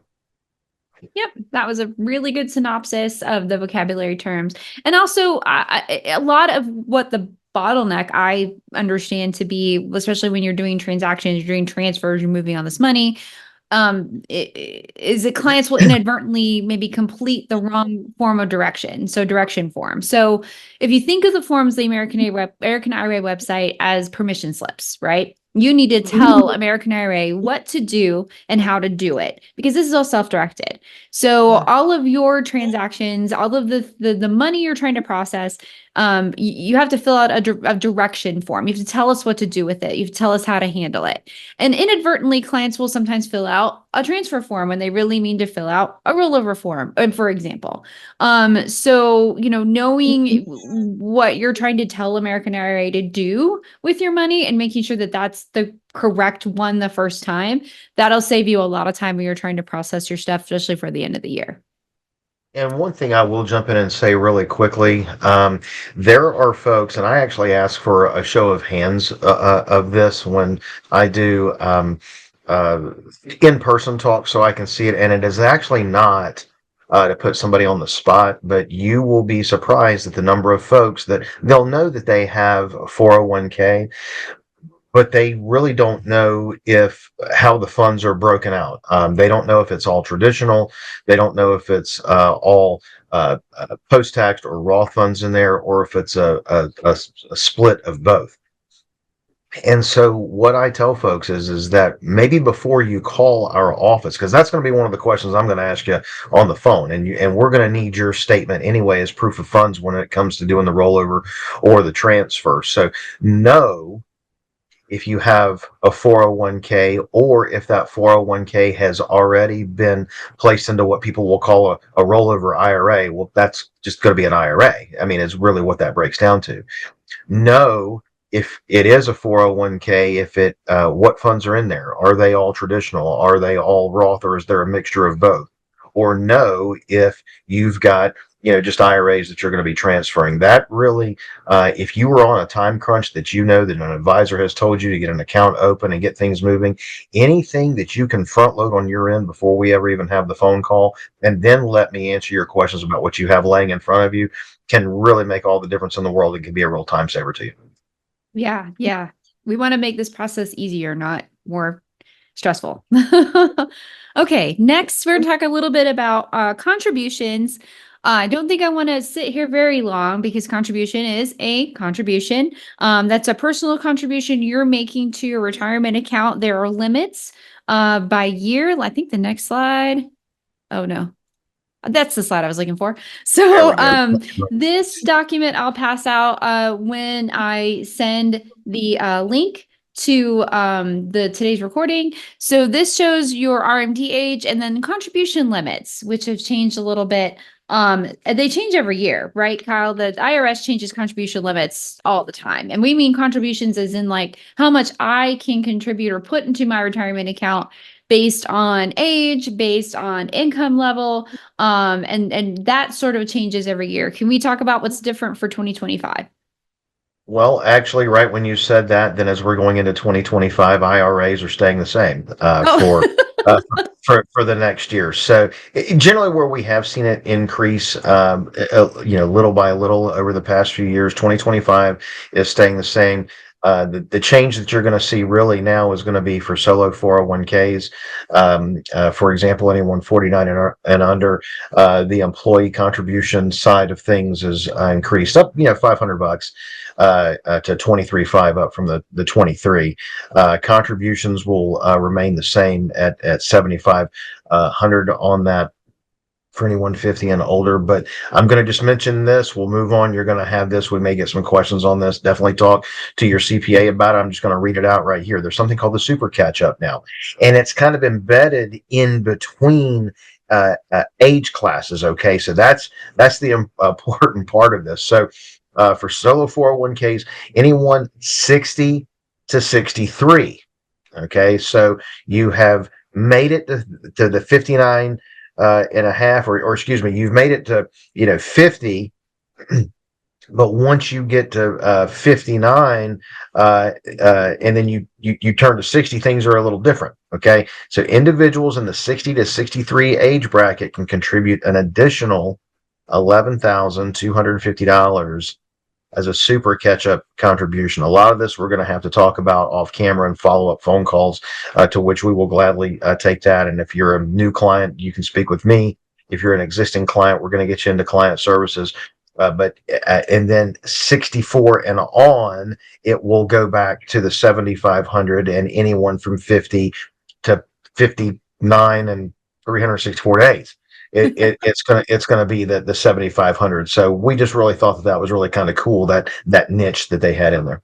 Speaker 1: Yep, that was a really good synopsis of the vocabulary terms. And also, a lot of what the bottleneck I understand to be, especially when you're doing transactions, you're doing transfers, you're moving on this money, is that clients will inadvertently maybe complete the wrong form of direction. So direction form. So if you think of the forms, the American IRA website as permission slips, right? You need to tell American IRA what to do and how to do it, because this is all self-directed. So all of your transactions, all of the money you're trying to process, you have to fill out a direction form. You have to tell us what to do with it. You have to tell us how to handle it. And inadvertently, clients will sometimes fill out a transfer form when they really mean to fill out a rollover form, for example. So, knowing what you're trying to tell American IRA to do with your money and making sure that that's the correct one the first time, that'll save you a lot of time when you're trying to process your stuff, especially for the end of the year.
Speaker 2: And one thing I will jump in and say really quickly, there are folks, and I actually ask for a show of hands of this when I do uh, in-person talk, so I can see it. And it is actually not to put somebody on the spot, but you will be surprised at the number of folks that they'll know that they have a 401k, but they really don't know if how the funds are broken out. They don't know if it's all traditional. They don't know if it's all post-tax or Roth funds in there, or if it's a split of both. And so what I tell folks is that maybe before you call our office, because that's going to be one of the questions I'm going to ask you on the phone, and we're going to need your statement anyway as proof of funds when it comes to doing the rollover or the transfer. So know if you have a 401k, or if that 401k has already been placed into what people will call a rollover IRA. Well, that's just going to be an IRA. I mean, it's really what that breaks down to. Know if it is a 401k, if what funds are in there. Are they all traditional? Are they all Roth, or is there a mixture of both? Or know if you've got just IRAs that you're going to be transferring. That really, if you were on a time crunch that that an advisor has told you to get an account open and get things moving, anything that you can front load on your end before we ever even have the phone call, and then let me answer your questions about what you have laying in front of you, can really make all the difference in the world. It can be a real time saver to you.
Speaker 1: Yeah, yeah. We want to make this process easier, not more stressful. Okay, next we're going to talk a little bit about contributions. I don't think I want to sit here very long, because contribution is a contribution. That's a personal contribution you're making to your retirement account. There are limits by year. I think the next slide. Oh, no. That's the slide I was looking for. So this document I'll pass out when I send the link to the today's recording. So this shows your RMD age and then contribution limits, which have changed a little bit And they change every year, right, Kyle? The IRS changes contribution limits all the time. And we mean contributions as in like how much I can contribute or put into my retirement account based on age, based on income level. And that sort of changes every year. Can we talk about what's different for 2025?
Speaker 2: Well, actually, right when you said that, then as we're going into 2025, IRAs are staying the same
Speaker 1: Oh,
Speaker 2: for the next year. So generally, where we have seen it increase, little by little over the past few years, 2025 is staying the same. The change that you're going to see really now is going to be for solo 401ks. For example, anyone 49 and under, the employee contribution side of things is increased up, $500 to 23.5 up from the 23. Contributions will remain the same at 7,500 on that for anyone 50 and older. But I'm going to just mention this. We'll move on. You're going to have this. We may get some questions on this. Definitely talk to your CPA about it. I'm just going to read it out right here. There's something called the super catch up now, and it's kind of embedded in between age classes. Okay, so that's the important part of this. So for solo 401ks, anyone 60 to 63. Okay, so you have made it to the 59 and a half, or excuse me, you've made it to 50. But once you get to 59, and then you turn to 60, things are a little different. Okay, so individuals in the 60 to 63 age bracket can contribute an additional $11,250 as a super catch-up contribution. A lot of this we're going to have to talk about off camera and follow-up phone calls, to which we will gladly take that. And if you're a new client, you can speak with me. If you're an existing client, we're going to get you into client services. And then 64 and on, it will go back to the 7,500, and anyone from 50 to 59 and 364 days. It's gonna be the 7,500. So we just really thought that was really kind of cool, that niche that they had in there.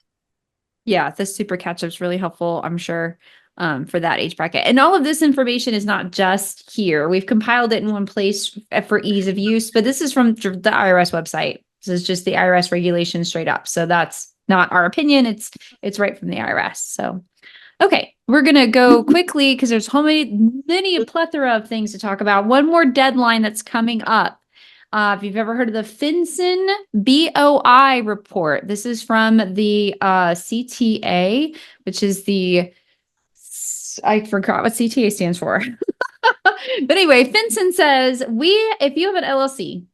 Speaker 1: yeah, the super catch up is really helpful, I'm sure, for that age bracket. And all of this information is not just here. We've compiled it in one place for ease of use, but this is from the IRS website. This is just the IRS regulation straight up. So that's not our opinion. It's right from the IRS. So, okay, we're going to go quickly because there's many a plethora of things to talk about. One more deadline that's coming up. If you've ever heard of the FinCEN BOI report, this is from the CTA, which is I forgot what CTA stands for. But anyway, FinCEN says if you have an LLC,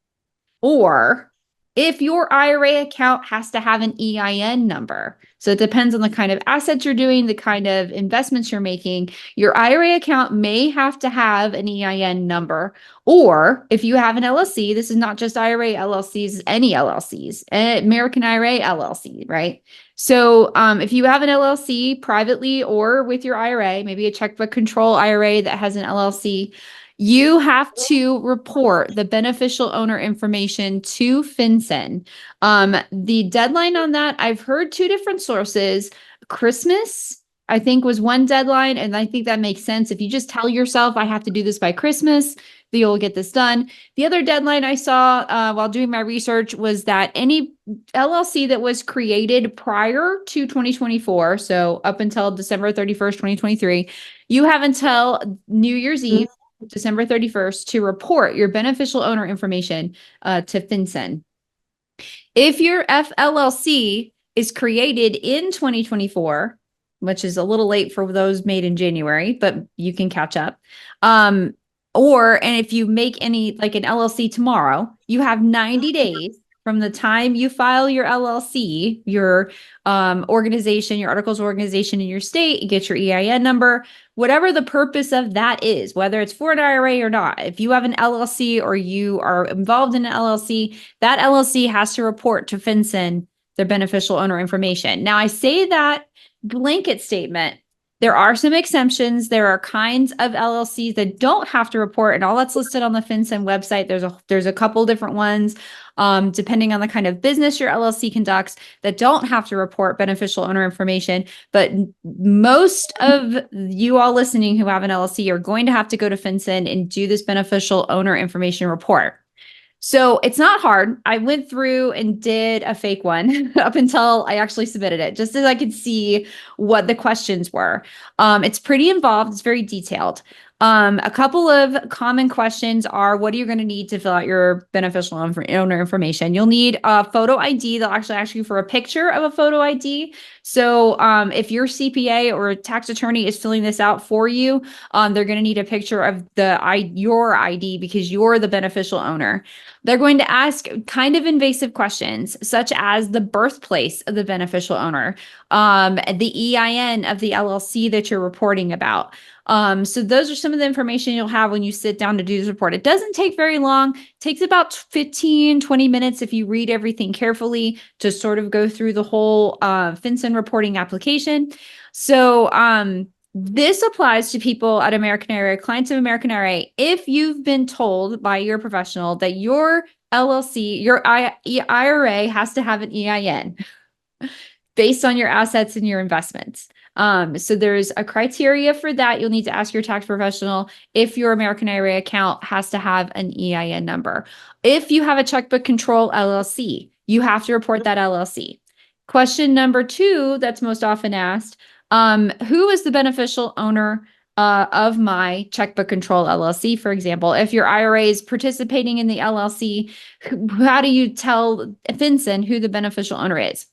Speaker 1: or if your IRA account has to have an EIN number. So it depends on the kind of assets you're doing, the kind of investments you're making. Your IRA account may have to have an EIN number. Or if you have an LLC, this is not just IRA LLCs, any LLCs, American IRA LLC, right? So if you have an LLC privately or with your IRA, maybe a checkbook control IRA that has an LLC, you have to report the beneficial owner information to FinCEN. The deadline on that, I've heard two different sources. Christmas, I think, was one deadline, and I think that makes sense. If you just tell yourself, I have to do this by Christmas, you'll get this done. The other deadline I saw while doing my research was that any LLC that was created prior to 2024, so up until December 31st, 2023, you have until New Year's Eve, December 31st, to report your beneficial owner information to FinCEN. If your FLLC is created in 2024, which is a little late for those made in January, but you can catch up. And if you make any, like an LLC tomorrow, you have 90 days from the time you file your LLC, your organization, your articles of organization in your state, you get your EIN number, whatever the purpose of that is, whether it's for an IRA or not. If you have an LLC or you are involved in an LLC, that LLC has to report to FinCEN their beneficial owner information. Now, I say that blanket statement. There are some exemptions. There are kinds of LLCs that don't have to report, and all that's listed on the FinCEN website. There's a couple different ones, depending on the kind of business your LLC conducts, that don't have to report beneficial owner information. But most of you all listening who have an LLC are going to have to go to FinCEN and do this beneficial owner information report. So it's not hard. I went through and did a fake one up until I actually submitted it, just as I could see what the questions were. It's pretty involved. It's very detailed. A couple of common questions are, what are you going to need to fill out your beneficial owner information? You'll need a photo ID. They'll actually ask you for a picture of a photo ID. So if your CPA or tax attorney is filling this out for you, they're going to need a picture of your ID because you're the beneficial owner. They're going to ask kind of invasive questions, such as the birthplace of the beneficial owner, the EIN of the LLC that you're reporting about. So those are some of the information you'll have when you sit down to do this report. It doesn't take very long. It takes about 15, 20 minutes if you read everything carefully to sort of go through the whole FinCEN reporting application. So this applies to people at American IRA, clients of American IRA. If you've been told by your professional that your LLC, your IRA has to have an EIN based on your assets and your investments. So there's a criteria for that. You'll need to ask your tax professional if your American IRA account has to have an EIN number. If you have a checkbook control LLC, you have to report that LLC. Question number 2 that's most often asked, who is the beneficial owner of my checkbook control LLC, for example? If your IRA is participating in the LLC, how do you tell FinCEN who the beneficial owner is?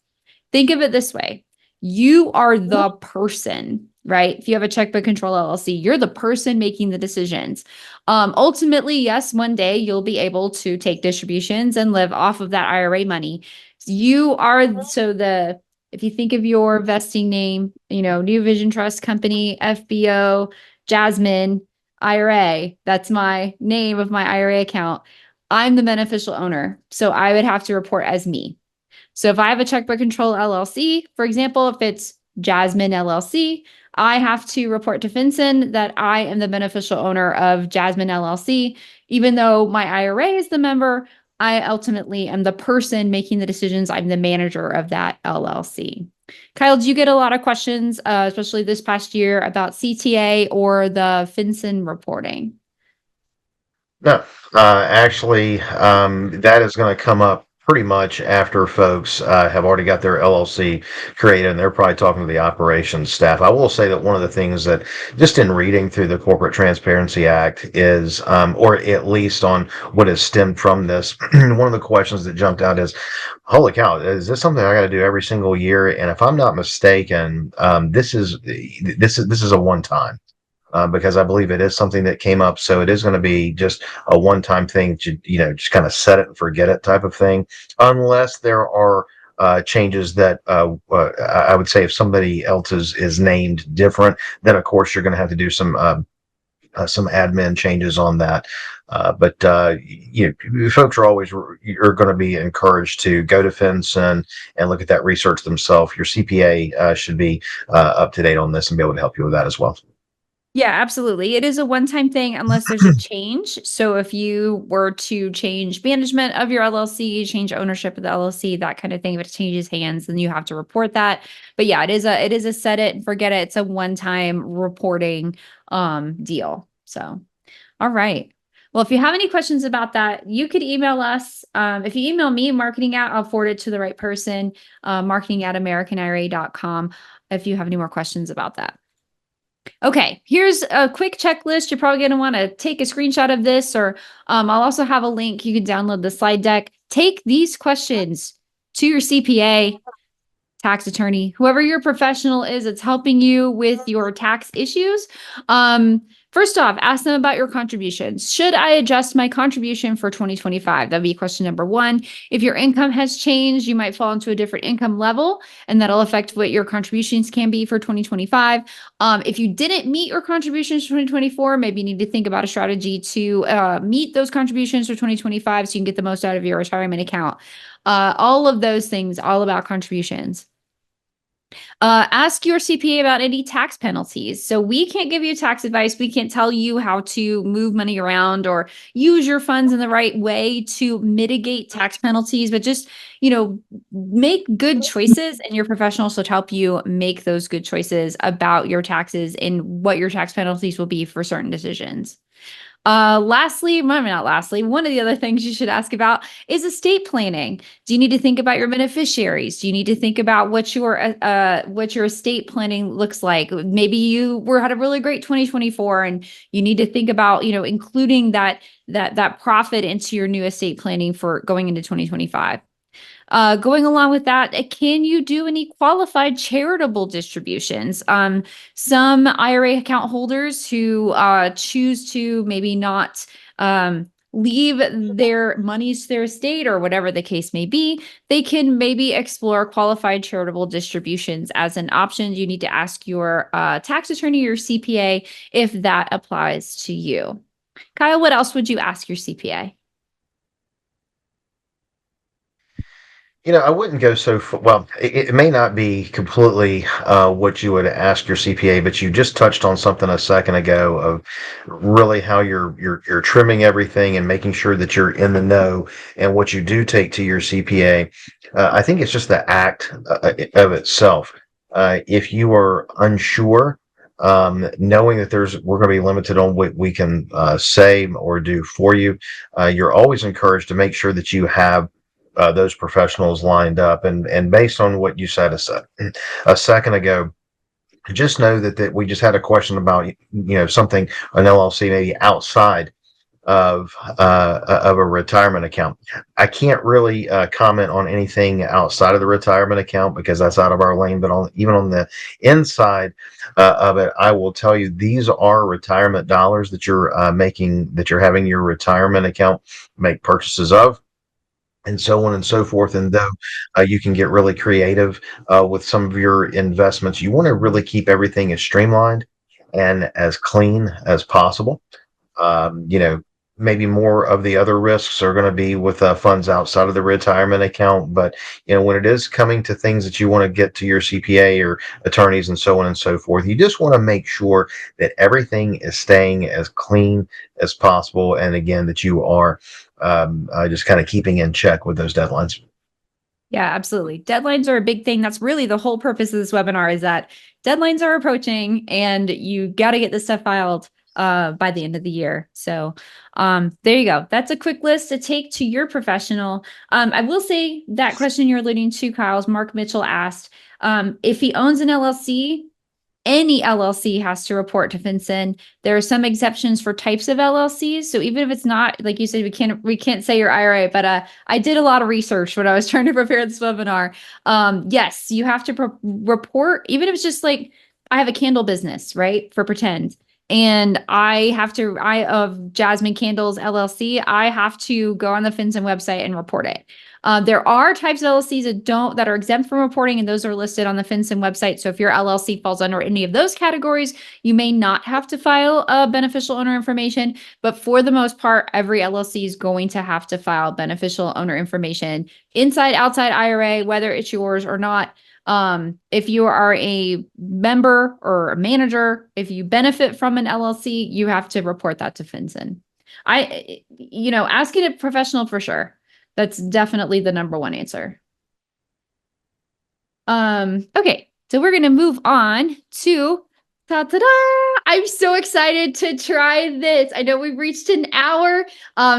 Speaker 1: Think of it this way. You are the person, right? If you have a checkbook control LLC, you're the person making the decisions. Ultimately, yes, one day you'll be able to take distributions and live off of that IRA money. You are, if you think of your vesting name, New Vision Trust Company, FBO, Jasmine, IRA, that's my name of my IRA account. I'm the beneficial owner. So I would have to report as me. So if I have a checkbook control LLC, for example, if it's Jasmine LLC, I have to report to FinCEN that I am the beneficial owner of Jasmine LLC. Even though my IRA is the member, I ultimately am the person making the decisions. I'm the manager of that LLC. Kyle, do you get a lot of questions, especially this past year, about CTA or the FinCEN reporting?
Speaker 2: No, actually, that is going to come up pretty much after folks have already got their LLC created, and they're probably talking to the operations staff. I will say that one of the things that, just in reading through the Corporate Transparency Act, is, or at least on what has stemmed from this, one of the questions that jumped out is, "Holy cow! Is this something I got to do every single year?" And if I'm not mistaken, this is a one time. Because I believe it is something that came up. So it is going to be just a one-time thing to, just kind of set it and forget it type of thing, unless there are changes that I would say if somebody else is named different, then of course you're going to have to do some admin changes on that. But folks are always you're going to be encouraged to go to FinCEN and look at that research themselves. Your CPA should be up to date on this and be able to help you with that as well.
Speaker 1: Yeah, absolutely. It is a one-time thing unless there's a change. So if you were to change management of your LLC, change ownership of the LLC, that kind of thing, if it changes hands, then you have to report that. But yeah, it is a set it and forget it. It's a one-time reporting deal. So, all right. Well, if you have any questions about that, you could email us. If you email me, I'll forward it to the right person, marketing@americanira.com, if you have any more questions about that. Okay, here's a quick checklist. You're probably going to want to take a screenshot of this, or I'll also have a link. You can download the slide deck. Take these questions to your CPA, tax attorney, whoever your professional is that's helping you with your tax issues. First off, ask them about your contributions. Should I adjust my contribution for 2025? That'd be question number 1. If your income has changed, you might fall into a different income level, and that'll affect what your contributions can be for 2025. If you didn't meet your contributions for 2024, maybe you need to think about a strategy to meet those contributions for 2025 so you can get the most out of your retirement account. All of those things, all about contributions. Ask your CPA about any tax penalties. So we can't give you tax advice. We can't tell you how to move money around or use your funds in the right way to mitigate tax penalties, but just, make good choices, and your professionals should help you make those good choices about your taxes and what your tax penalties will be for certain decisions. Lastly, maybe not lastly, one of the other things you should ask about is estate planning. Do you need to think about your beneficiaries? Do you need to think about what your estate planning looks like? Maybe you had a really great 2024 and you need to think about, including that profit into your new estate planning for going into 2025. Going along with that, can you do any qualified charitable distributions? Some IRA account holders who choose to maybe not leave their monies to their estate or whatever the case may be, they can maybe explore qualified charitable distributions as an option. You need to ask your tax attorney or CPA if that applies to you. Kyle, what else would you ask your CPA?
Speaker 2: I wouldn't go so far. Well, it may not be completely what you would ask your CPA, but you just touched on something a second ago of really how you're trimming everything and making sure that you're in the know and what you do take to your CPA. I think it's just the act of itself. If you are unsure, knowing that we're going to be limited on what we can say or do for you, you're always encouraged to make sure that you have those professionals lined up. And based on what you said a second ago, just know that we just had a question about something, an LLC maybe outside of a retirement account. I can't really comment on anything outside of the retirement account because that's out of our lane. But even on the inside of it, I will tell you these are retirement dollars that you're making, that you're having your retirement account make purchases of, and so on and so forth. And though you can get really creative with some of your investments, you want to really keep everything as streamlined and as clean as possible. Um, you know, Maybe more of the other risks are going to be with funds outside of the retirement account. But, when it is coming to things that you want to get to your CPA or attorneys and so on and so forth, you just want to make sure that everything is staying as clean as possible. And again, that you are just kind of keeping in check with those deadlines.
Speaker 1: Yeah, absolutely. Deadlines are a big thing. That's really the whole purpose of this webinar, is that deadlines are approaching and you got to get this stuff filed by the end of the year. So there you go. That's a quick list to take to your professional. I will say that question you're alluding to, Kyle's Mark Mitchell asked, if he owns an LLC, any LLC has to report to FinCEN. There are some exceptions for types of LLCs. So even if it's not, like you said, we can't say your IRA, but I did a lot of research when I was trying to prepare this webinar. Yes, you have to report, even if it's just like, I have a candle business, right? For pretend. And of Jasmine Candles LLC, I have to go on the FinCEN website and report it. There are types of LLCs that are exempt from reporting, and those are listed on the FinCEN website. So if your LLC falls under any of those categories, you may not have to file beneficial owner information. But for the most part, every LLC is going to have to file beneficial owner information inside, outside IRA, whether it's yours or not. If you are a member or a manager, if you benefit from an LLC, you have to report that to FinCEN. Asking a professional for sure. That's definitely the number one answer. Okay, so we're gonna move on to ta-da-da! I'm so excited to try this. I know we've reached an hour,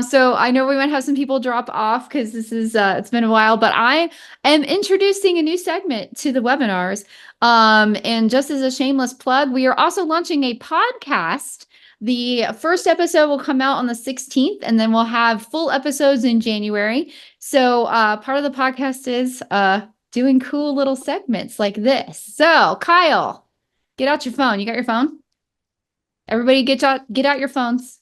Speaker 1: so I know we might have some people drop off because this is it's been a while, but I am introducing a new segment to the webinars. And just as a shameless plug, we are also launching a podcast. The first episode will come out on the 16th, and then we'll have full episodes in January. So part of the podcast is doing cool little segments like this. So Kyle, get out your phone. You got your phone? Everybody get out your phones.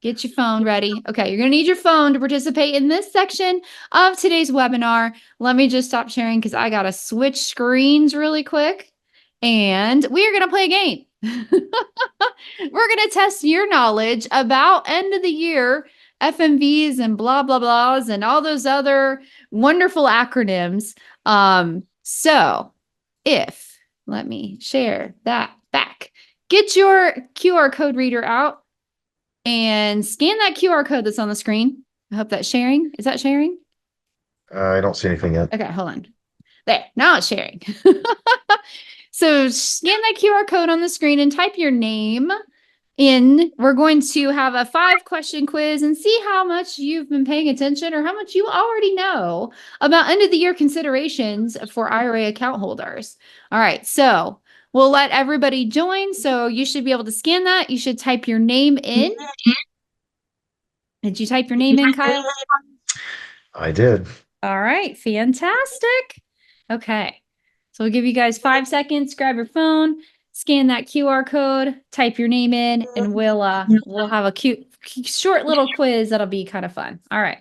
Speaker 1: Get your phone ready. Okay, you're going to need your phone to participate in this section of today's webinar. Let me just stop sharing because I got to switch screens really quick. And we are going to play a game. We're going to test your knowledge about end of the year FMVs and blah, blah, blahs and all those other wonderful acronyms. So let me share that back. Get your QR code reader out and scan that QR code that's on the screen. I hope that's sharing. Is that sharing?
Speaker 2: I don't see anything yet.
Speaker 1: Okay, hold on. There, now it's sharing. So scan that QR code on the screen and type your name, we're going to have a 5-question quiz and see how much you've been paying attention or how much you already know about end of the year considerations for IRA account holders. All right, so we'll let everybody join. So you should be able to scan that. You should type your name in. Did you type your name in, Kyle?
Speaker 2: I did.
Speaker 1: All right, fantastic. Okay, so we'll give you guys 5 seconds. Grab your phone, scan that QR code, type your name in, and we'll have a cute, short little quiz that'll be kind of fun. All right,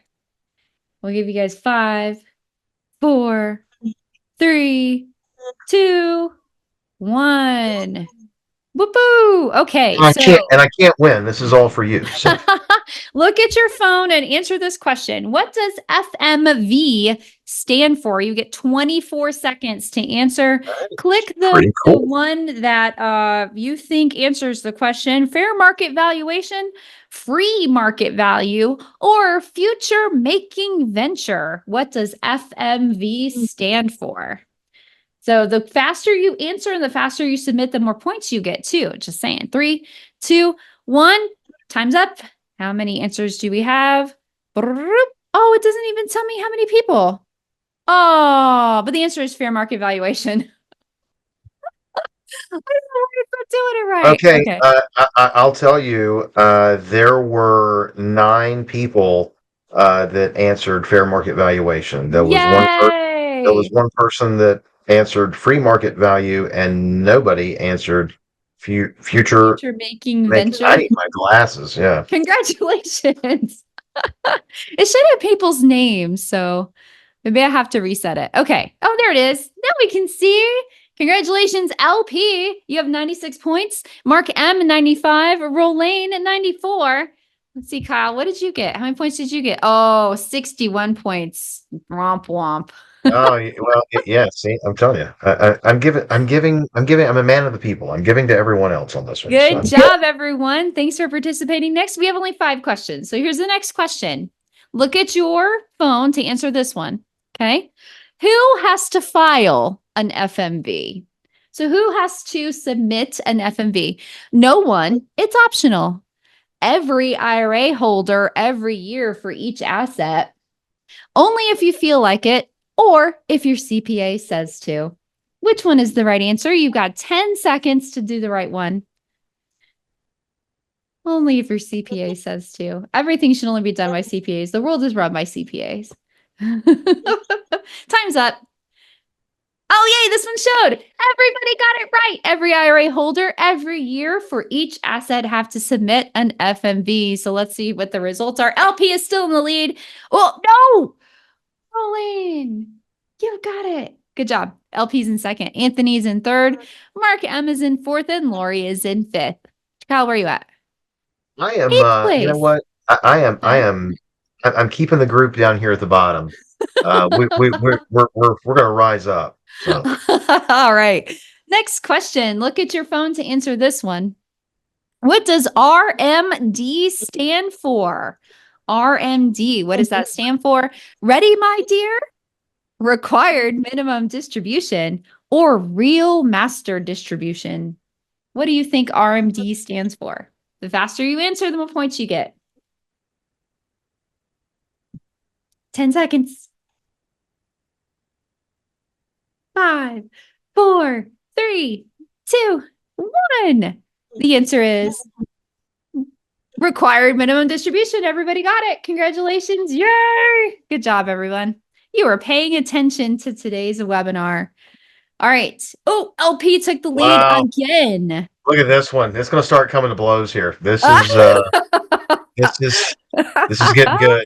Speaker 1: we'll give you guys 5, 4, 3, 2, 1. Whoopoo! Okay,
Speaker 2: I can't win. This is all for you. So.
Speaker 1: Look at your phone and answer this question. What does FMV stand for? You get 24 seconds to answer. Click the one that you think answers the question: fair market valuation, free market value, or future making venture. What does FMV stand for? So the faster you answer and the faster you submit, the more points you get too. Just saying. 3, 2, 1. Time's up. How many answers do we have? Oh, it doesn't even tell me how many people. Oh, but the answer is fair market valuation. I don't know if I'm doing it right.
Speaker 2: Okay. I'll tell you, there were 9 people that answered fair market valuation. There was one person that answered free market value, and nobody answered future
Speaker 1: making venture.
Speaker 2: I need my glasses. Yeah.
Speaker 1: Congratulations. It should have people's names, so maybe I have to reset it. Okay. Oh, there it is. Now we can see. Congratulations, LP. You have 96 points. Mark M, 95. Rolane, 94. Let's see, Kyle, what did you get? How many points did you get? Oh, 61 points. Womp womp.
Speaker 2: Oh, well, yeah. See, I'm telling you, I'm a man of the people. I'm giving to everyone else on this one.
Speaker 1: Good job, everyone. Thanks for participating. Next, we have only 5 questions. So here's the next question. Look at your phone to answer this one. Okay. Who has to file an FMV? So who has to submit an FMV? No one. It's optional. Every IRA holder every year for each asset. Only if you feel like it or if your CPA says to. Which one is the right answer? You've got 10 seconds to do the right one. Only if your CPA says to. Everything should only be done by CPAs. The world is run by CPAs. Time's up. Oh, yay, this one showed. Everybody got it right. Every IRA holder every year for each asset have to submit an FMV. So let's see what the results are. LP is still in the lead. Oh, no. Rolling. You got it. Good job. LP's in second. Anthony's in third. Mark M is in fourth, and Lori is in fifth. Kyle, where are you at?
Speaker 2: I am. You know what? I'm keeping the group down here at the bottom. We're gonna rise up. So.
Speaker 1: All right. Next question. Look at your phone to answer this one. What does RMD stand for? RMD. What does that stand for? Ready, my dear? Required minimum distribution or real master distribution? What do you think RMD stands for? The faster you answer, the more points you get. 10 seconds. 5, 4, 3, 2, 1. The answer is required minimum distribution. Everybody got it. Congratulations. Yay. Good job, everyone. You are paying attention to today's webinar. All right. Oh, LP took the lead again.
Speaker 2: Look at this one. It's going to start coming to blows here. This is getting good.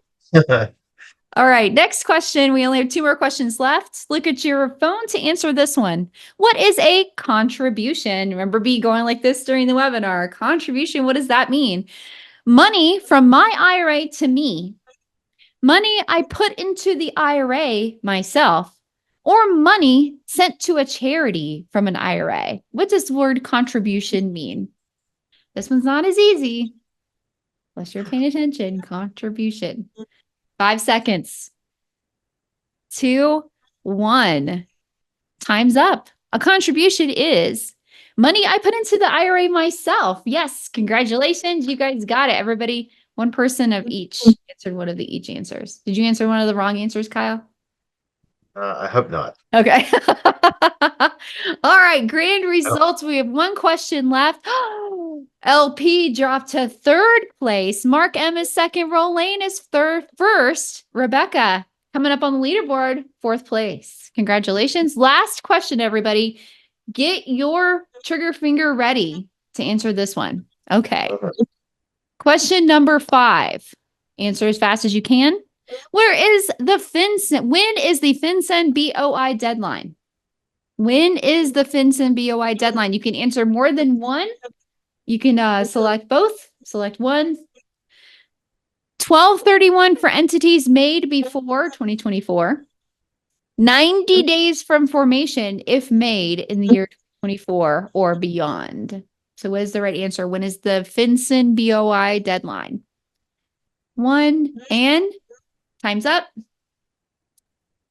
Speaker 1: All right. Next question. We only have 2 more questions left. Look at your phone to answer this one. What is a contribution? Remember me going like this during the webinar. Contribution. What does that mean? Money from my IRA to me. Money I put into the IRA myself. Or money sent to a charity from an IRA. What does the word contribution mean? This one's not as easy. Unless you're paying attention. Contribution. 5 seconds. 2, 1. Time's up. A contribution is Money I put into the IRA myself. Yes, congratulations. You guys got it. Everybody, one person of each answered one of the each answers. Did you answer one of the wrong answers, Kyle?
Speaker 2: I hope not.
Speaker 1: Okay. All right, grand results. We have one question left. LP dropped to third place. Mark M is second. Rolane is first. Rebecca coming up on the leaderboard, fourth place. Congratulations. Last question, everybody. Get your trigger finger ready to answer this one. Okay. Question number 5. Answer as fast as you can. When is the FinCEN BOI deadline? When is the FinCEN BOI deadline? You can answer more than one. You can select both. Select one. 12/31 for entities made before 2024. 90 days from formation if made in the year 2024 or beyond. So what is the right answer? When is the FinCEN BOI deadline? 1 and time's up.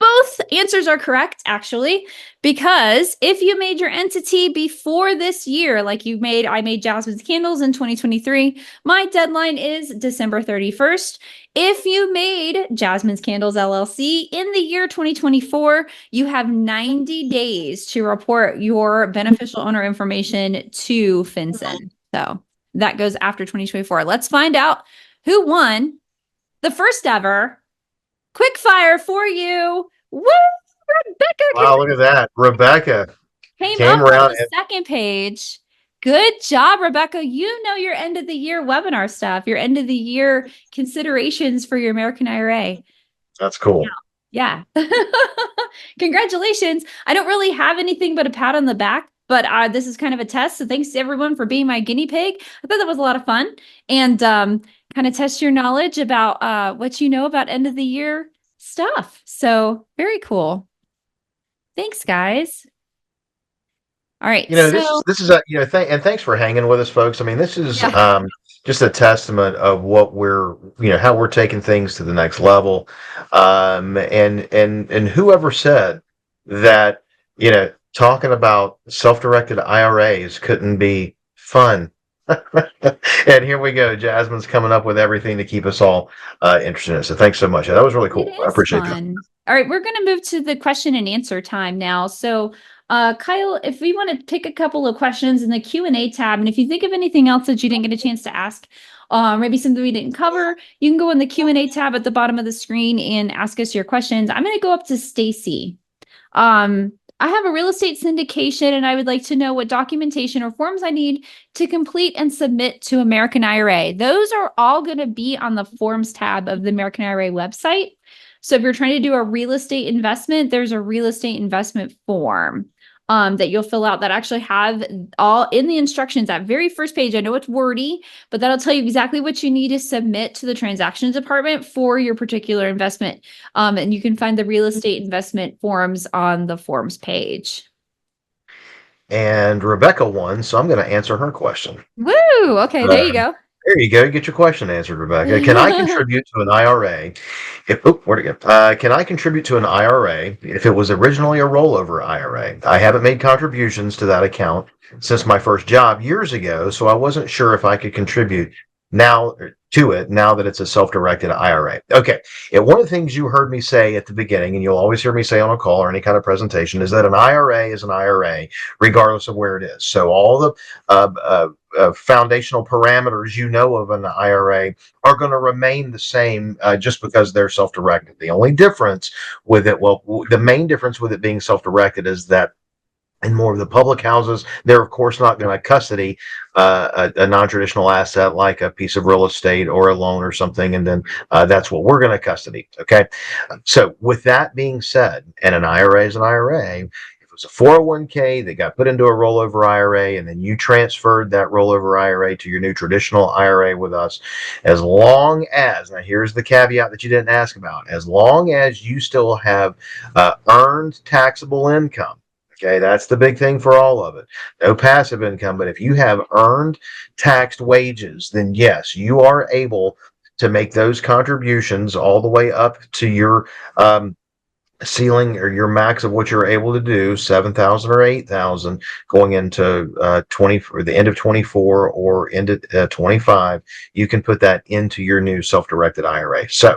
Speaker 1: Both answers are correct, actually, because if you made your entity before this year, like I made Jasmine's candles in 2023, my deadline is December 31st. If you made Jasmine's Candles LLC in the year 2024, you have 90 days to report your beneficial owner information to FinCEN. So that goes after 2024. Let's find out who won the first ever quick fire for you. Woo! Rebecca.
Speaker 2: Wow, look at that. Rebecca
Speaker 1: came
Speaker 2: came
Speaker 1: up
Speaker 2: around
Speaker 1: on the second page. Good job, Rebecca. You know your end of the year webinar stuff, your end of the year considerations for your American IRA.
Speaker 2: That's cool.
Speaker 1: Yeah. Congratulations. I don't really have anything but a pat on the back, but this is kind of a test. So thanks to everyone for being my guinea pig. I thought that was a lot of fun and kind of test your knowledge about what you know about end of the year stuff. So very cool. Thanks, guys. All right.
Speaker 2: You know,
Speaker 1: so
Speaker 2: this is and thanks for hanging with us, folks. I mean, this is
Speaker 1: yeah.
Speaker 2: just a testament of what we're, how we're taking things to the next level. And whoever said that, talking about self-directed IRAs couldn't be fun. And here we go. Jasmine's coming up with everything to keep us all interested in it. So thanks so much. That was really cool.
Speaker 1: It
Speaker 2: I
Speaker 1: is
Speaker 2: appreciate that.
Speaker 1: fun. All right, we're going to move to the question and answer time now. So, Kyle, if we want to pick a couple of questions in the Q&A tab, and if you think of anything else that you didn't get a chance to ask, maybe something we didn't cover, you can go in the Q&A tab at the bottom of the screen and ask us your questions. I'm going to go up to Stacy. I have a real estate syndication, and I would like to know what documentation or forms I need to complete and submit to American IRA. Those are all going to be on the forms tab of the American IRA website. So if you're trying to do a real estate investment, there's a real estate investment form that you'll fill out that actually have all in the instructions, that very first page. I know it's wordy, but that'll tell you exactly what you need to submit to the transactions department for your particular investment. And you can find the real estate investment forms on the forms page.
Speaker 2: And Rebecca won, so I'm going to answer her question.
Speaker 1: Woo! Okay, there you go.
Speaker 2: There you go. You get your question answered, Rebecca. Can I contribute to an IRA? Where'd it go? Can I contribute to an IRA if it was originally a rollover IRA? I haven't made contributions to that account since my first job years ago, so I wasn't sure if I could contribute now that it's a self-directed IRA. Okay. And one of the things you heard me say at the beginning, and you'll always hear me say on a call or any kind of presentation, is that an IRA is an IRA, regardless of where it is. So all the foundational parameters of an IRA are going to remain the same just because they're self-directed. The only difference with it, the main difference with it being self-directed is that in more of the public houses, they're of course not going to custody a non-traditional asset like a piece of real estate or a loan or something, and then that's what we're going to custody. Okay, so with that being said, and an IRA is an IRA. If it was a 401k that got put into a rollover IRA, and then you transferred that rollover IRA to your new traditional IRA with us, as long as, now here's the caveat that you didn't ask about, as long as you still have earned taxable income. Okay, that's the big thing for all of it. No passive income, but if you have earned taxed wages, then yes, you are able to make those contributions all the way up to your ceiling or your max of what you're able to do, 7,000 or 8,000 going into 20 or the end of 24 or into 25, you can put that into your new self-directed IRA. So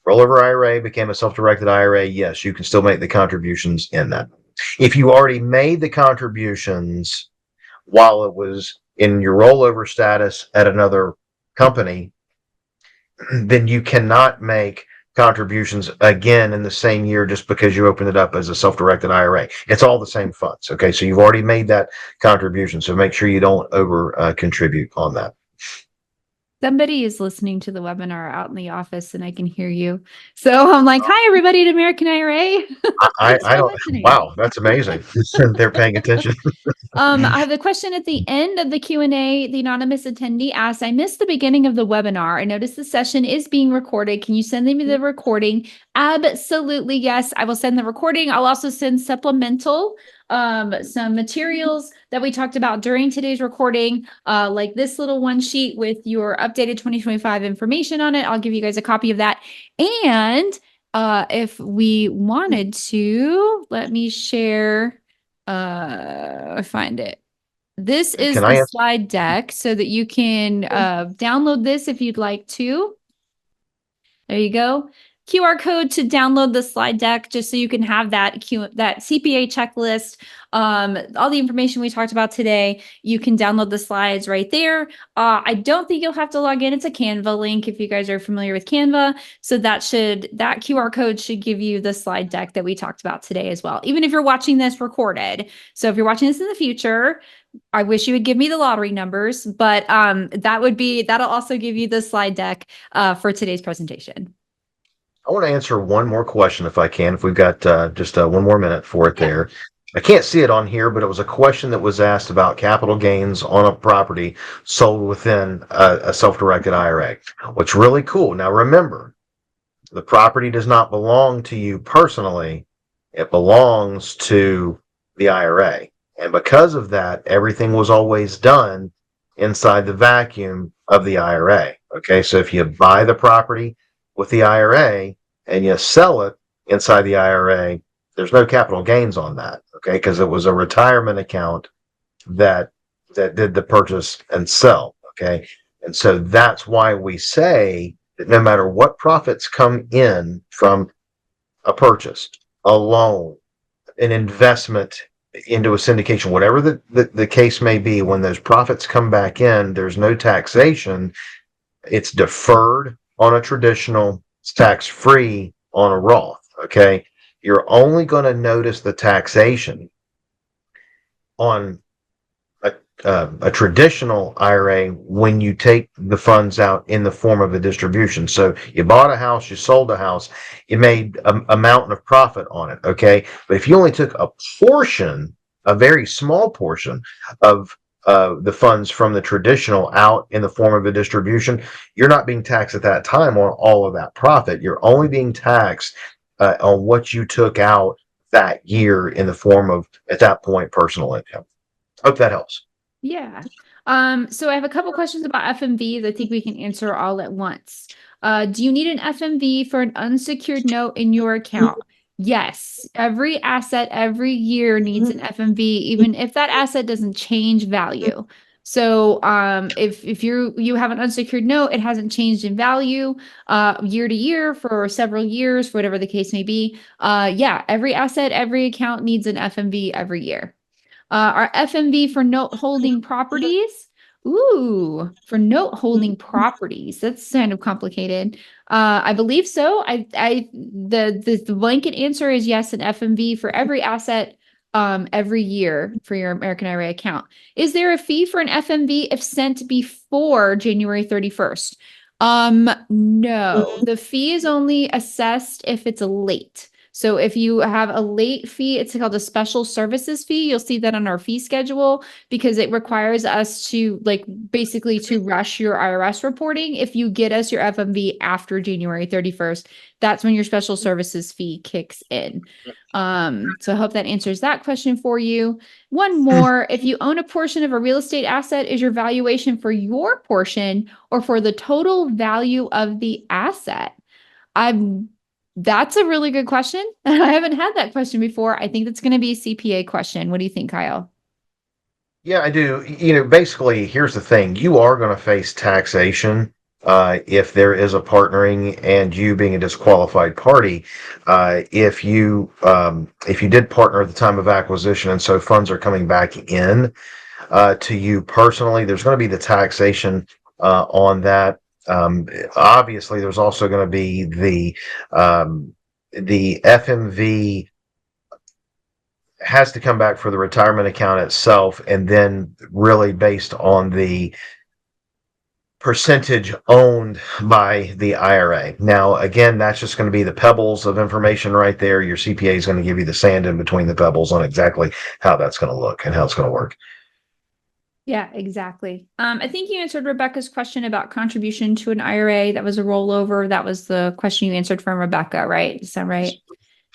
Speaker 2: rollover IRA became a self-directed IRA. Yes, you can still make the contributions in that. If you already made the contributions while it was in your rollover status at another company, then you cannot make contributions again in the same year just because you opened it up as a self-directed IRA. It's all the same funds. Okay. So you've already made that contribution. So make sure you don't over contribute on that.
Speaker 1: Somebody is listening to the webinar out in the office and I can hear you. So I'm like, hi, everybody at American IRA. Thanks
Speaker 2: I
Speaker 1: for
Speaker 2: don't,
Speaker 1: listening.
Speaker 2: wow, that's amazing. They're paying attention.
Speaker 1: I have a question at the end of the Q&A. The anonymous attendee asked, I missed the beginning of the webinar. I noticed the session is being recorded. Can you send me the recording? Absolutely, yes. I will send the recording. I'll also send supplemental some materials that we talked about during today's recording, like this little one sheet with your updated 2025 information on it. I'll give you guys a copy of that. And if we wanted to, let me share. I find it. This is
Speaker 2: Can
Speaker 1: the
Speaker 2: I ask?
Speaker 1: slide deck so that you can download this if you'd like to. There you go. QR code to download the slide deck just so you can have that CPA checklist. All the information we talked about today, you can download the slides right there. I don't think you'll have to log in. It's a Canva link if you guys are familiar with Canva. So that QR code should give you the slide deck that we talked about today as well, even if you're watching this recorded. So if you're watching this in the future, I wish you would give me the lottery numbers, but that'll also give you the slide deck for today's presentation.
Speaker 2: I want to answer one more question if I can, if we've got just one more minute for it
Speaker 1: Yeah.
Speaker 2: there. I can't see it on here, but it was a question that was asked about capital gains on a property sold within a self-directed IRA. What's really cool. Now remember, the property does not belong to you personally. It belongs to the IRA. And because of that, everything was always done inside the vacuum of the IRA. Okay. So if you buy the property with the IRA and you sell it inside the IRA, there's no capital gains on that. Okay. Because it was a retirement account that did the purchase and sell. Okay. And so that's why we say that no matter what profits come in from a purchase, a loan, an investment into a syndication, whatever the case may be, when those profits come back in, there's no taxation. It's deferred on a traditional, it's tax free on a Roth. Okay. You're only going to notice the taxation on a traditional IRA when you take the funds out in the form of a distribution. So you bought a house, you sold a house, you made a mountain of profit on it. Okay. But if you only took a portion, a very small portion of the funds from the traditional out in the form of a distribution, you're not being taxed at that time on all of that profit. You're only being taxed on what you took out that year in the form of, at that point, personal income. Hope that helps.
Speaker 1: Yeah. So I have a couple questions about FMVs. I think we can answer all at once. Do you need an FMV for an unsecured note in your account? Yes. Every asset every year needs an FMV, even if that asset doesn't change value. So if you have an unsecured note, it hasn't changed in value year to year for several years, whatever the case may be. Yeah, every asset, every account needs an FMV every year. Our FMV for note holding properties. Ooh, for note holding properties. That's kind of complicated. I believe so. The blanket answer is yes, an FMV for every asset every year for your American IRA account. Is there a fee for an FMV if sent before January 31st? No. The fee is only assessed if it's late. So if you have a late fee, it's called a special services fee. You'll see that on our fee schedule because it requires us to basically to rush your IRS reporting. If you get us your FMV after January 31st, that's when your special services fee kicks in. So I hope that answers that question for you. One more, if you own a portion of a real estate asset, is your valuation for your portion or for the total value of the asset? I'm That's a really good question. I haven't had that question before. I think that's going to be a CPA question. What do you think, Kyle?
Speaker 2: Yeah, I do. Basically, here's the thing. You are going to face taxation if there is a partnering and you being a disqualified party. If you did partner at the time of acquisition and so funds are coming back in to you personally, there's going to be the taxation on that. Obviously, there's also going to be the FMV has to come back for the retirement account itself, and then really based on the percentage owned by the IRA. Now, again, that's just going to be the pebbles of information right there. Your CPA is going to give you the sand in between the pebbles on exactly how that's going to look and how it's going to work.
Speaker 1: Yeah, exactly. I think you answered Rebecca's question about contribution to an IRA. That was a rollover. That was the question you answered from Rebecca, right? Is that right?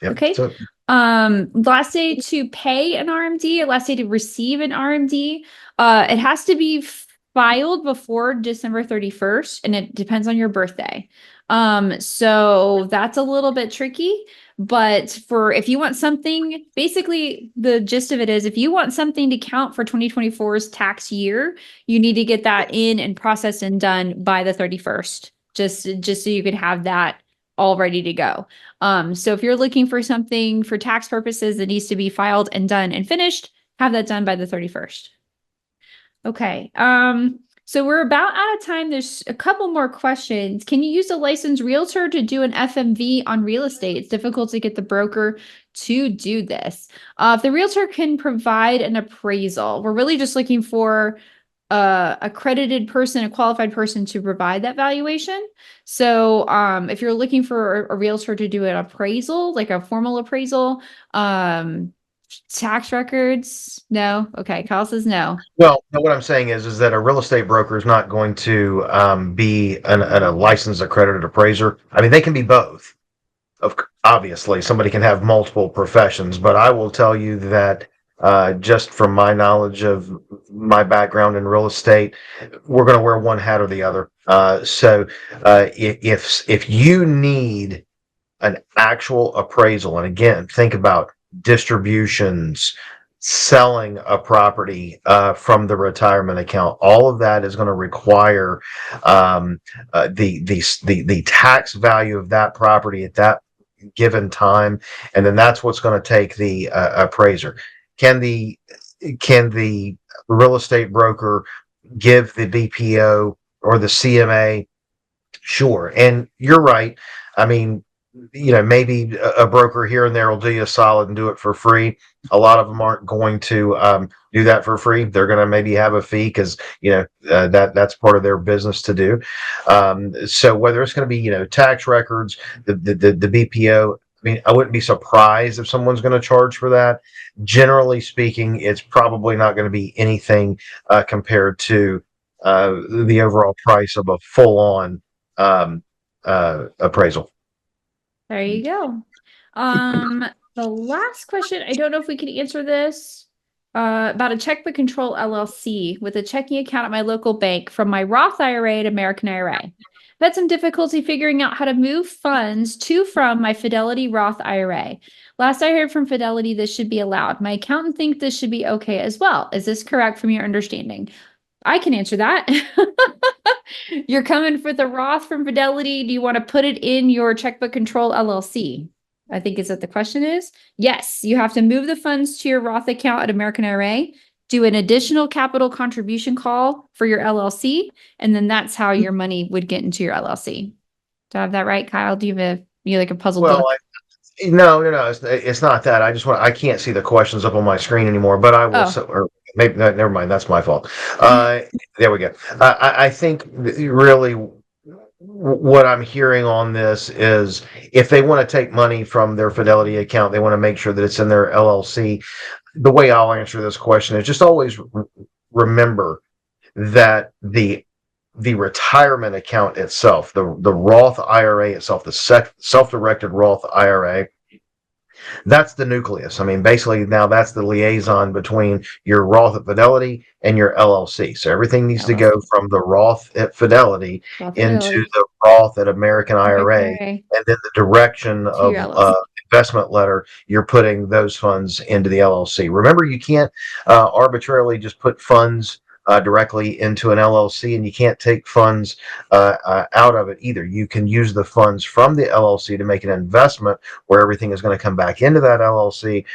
Speaker 2: Yep.
Speaker 1: Okay.
Speaker 2: So,
Speaker 1: Last day to pay an RMD, last day to receive an RMD. It has to be filed before December 31st, and it depends on your birthday. So that's a little bit tricky. But if you want something, basically the gist of it is if you want something to count for 2024's tax year, you need to get that in and processed and done by the 31st, just so you could have that all ready to go. So if you're looking for something for tax purposes that needs to be filed and done and finished, have that done by the 31st. Okay. So we're about out of time. There's a couple more questions. Can you use a licensed realtor to do an FMV on real estate? It's difficult to get the broker to do this. If the realtor can provide an appraisal, we're really just looking for a accredited person, a qualified person to provide that valuation. So if you're looking for a realtor to do an appraisal, like a formal appraisal, tax records, no. Okay, Kyle says no.
Speaker 2: well, what I'm saying is that a real estate broker is not going to be a licensed accredited appraiser. I mean, they can be both. Obviously, somebody can have multiple professions, but I will tell you that just from my knowledge of my background in real estate, we're going to wear one hat or the other. If you need an actual appraisal, and again, think about distributions, selling a property from the retirement account, all of that is going to require the tax value of that property at that given time, and then that's what's going to take the appraiser. Can the real estate broker give the BPO or the CMA? Sure, and you're right. I mean, maybe a broker here and there will do you a solid and do it for free. A lot of them aren't going to do that for free. They're going to maybe have a fee because that's part of their business to do. So whether it's going to be tax records, the BPO. I mean, I wouldn't be surprised if someone's going to charge for that. Generally speaking, it's probably not going to be anything compared to the overall price of a full-on appraisal.
Speaker 1: There you go. The last question, I don't know if we can answer this. About a checkbook control LLC with a checking account at my local bank from my Roth IRA to American IRA. I've had some difficulty figuring out how to move funds to from my Fidelity Roth IRA. Last I heard from Fidelity, this should be allowed. My accountant thinks this should be okay as well. Is this correct from your understanding? I can answer that. You're coming for the Roth from Fidelity. Do you want to put it in your checkbook control LLC? I think is what the question is. Yes, you have to move the funds to your Roth account at American IRA, do an additional capital contribution call for your LLC, and then that's how your money would get into your LLC. Do I have that right, Kyle? Do you have a puzzle
Speaker 2: Well,
Speaker 1: look?
Speaker 2: no, it's not that. I can't see the questions up on my screen anymore, but I will.
Speaker 1: Oh.
Speaker 2: Or maybe never mind. That's my fault. There we go. I think really what I'm hearing on this is if they want to take money from their Fidelity account, they want to make sure that it's in their LLC. The way I'll answer this question is just always remember that the retirement account itself, the Roth IRA itself, the self-directed Roth IRA, That's the nucleus. I mean, basically now that's the liaison between your Roth at Fidelity and your LLC. So everything needs to go
Speaker 1: LLC.
Speaker 2: from the Roth at Fidelity
Speaker 1: Roth
Speaker 2: into
Speaker 1: Fidelity.
Speaker 2: the Roth at American
Speaker 1: American
Speaker 2: IRA,
Speaker 1: IRA
Speaker 2: and then the direction
Speaker 1: to your
Speaker 2: of
Speaker 1: LLC.
Speaker 2: investment letter, you're putting those funds into the LLC. Remember, you can't arbitrarily just put funds directly into an LLC, and you can't take funds out of it either. You can use the funds from the LLC to make an investment where everything is going to come back into that LLC.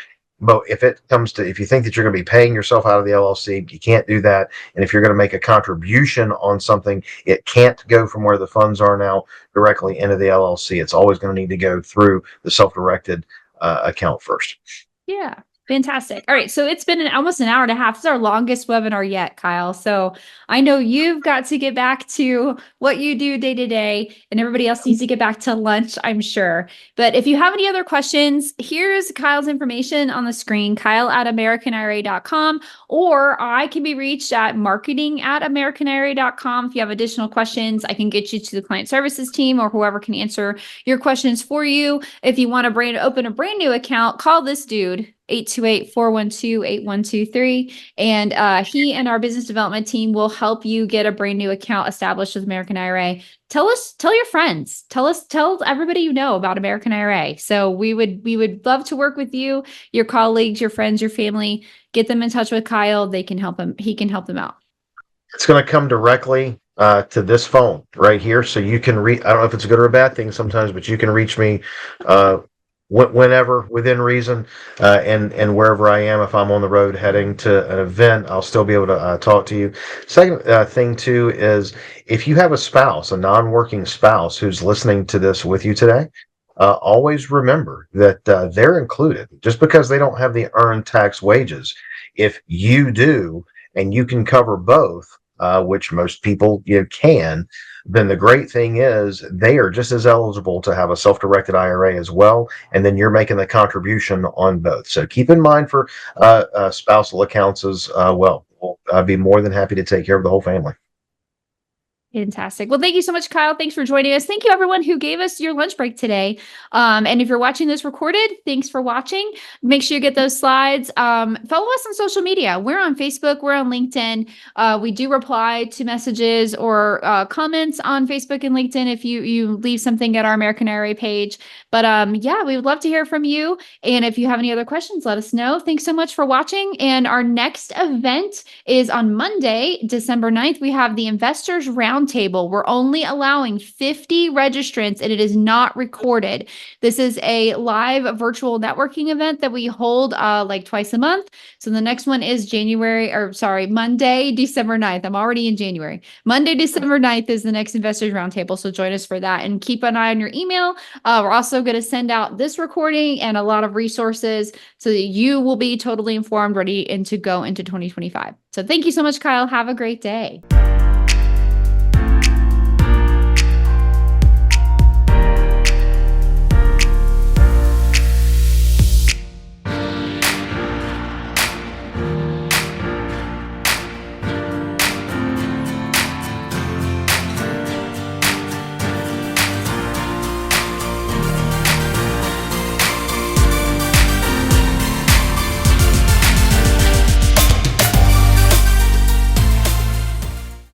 Speaker 2: But if you think that you're going to be paying yourself out of the LLC, you can't do that. And if you're going to make a contribution on something, it can't go from where the funds are now directly into the LLC. It's always going to need to go through the self-directed account first.
Speaker 1: Yeah. Fantastic. All right. So it's been almost an hour and a half. This is our longest webinar yet, Kyle. So I know you've got to get back to what you do day to day, and everybody else needs to get back to lunch, I'm sure. But if you have any other questions, here's Kyle's information on the screen, kyle@americanira.com, or I can be reached at marketing@americanira.com. If you have additional questions, I can get you to the client services team or whoever can answer your questions for you. If you want to open a brand new account, call this dude. 828-412-8123. And he and our business development team will help you get a brand new account established with American IRA. Tell your friends, tell everybody you know about American IRA. So we would love to work with you, your colleagues, your friends, your family. Get them in touch with Kyle. He can help them out.
Speaker 2: It's going to come directly to this phone right here. So you can I don't know if it's a good or a bad thing sometimes, but you can reach me whenever within reason, and wherever I am. If I'm on the road heading to an event, I'll still be able to talk to you. Second thing too is if you have a non-working spouse who's listening to this with you today, always remember that they're included just because they don't have the earned tax wages. If you do, and you can cover both, which most people can, then the great thing is they are just as eligible to have a self-directed IRA as well, and then you're making the contribution on both. So keep in mind for spousal accounts as well. I'd be more than happy to take care of the whole family.
Speaker 1: Fantastic. Well, thank you so much, Kyle. Thanks for joining us. Thank you, everyone who gave us your lunch break today. And if you're watching this recorded, thanks for watching. Make sure you get those slides. Follow us on social media. We're on Facebook. We're on LinkedIn. We do reply to messages or comments on Facebook and LinkedIn if you leave something at our American IRA page. But yeah, we would love to hear from you. And if you have any other questions, let us know. Thanks so much for watching. And our next event is on Monday, December 9th. We have the Investors Roundtable. We're only allowing 50 registrants, and it is not recorded. This is a live virtual networking event that we hold like twice a month. So the next one is Monday, December 9th. I'm already in January. Monday, December 9th is the next Investors Roundtable. So join us for that and keep an eye on your email. We're also going to send out this recording and a lot of resources so that you will be totally informed, ready and to go into 2025. So thank you so much, Kyle. Have a great day.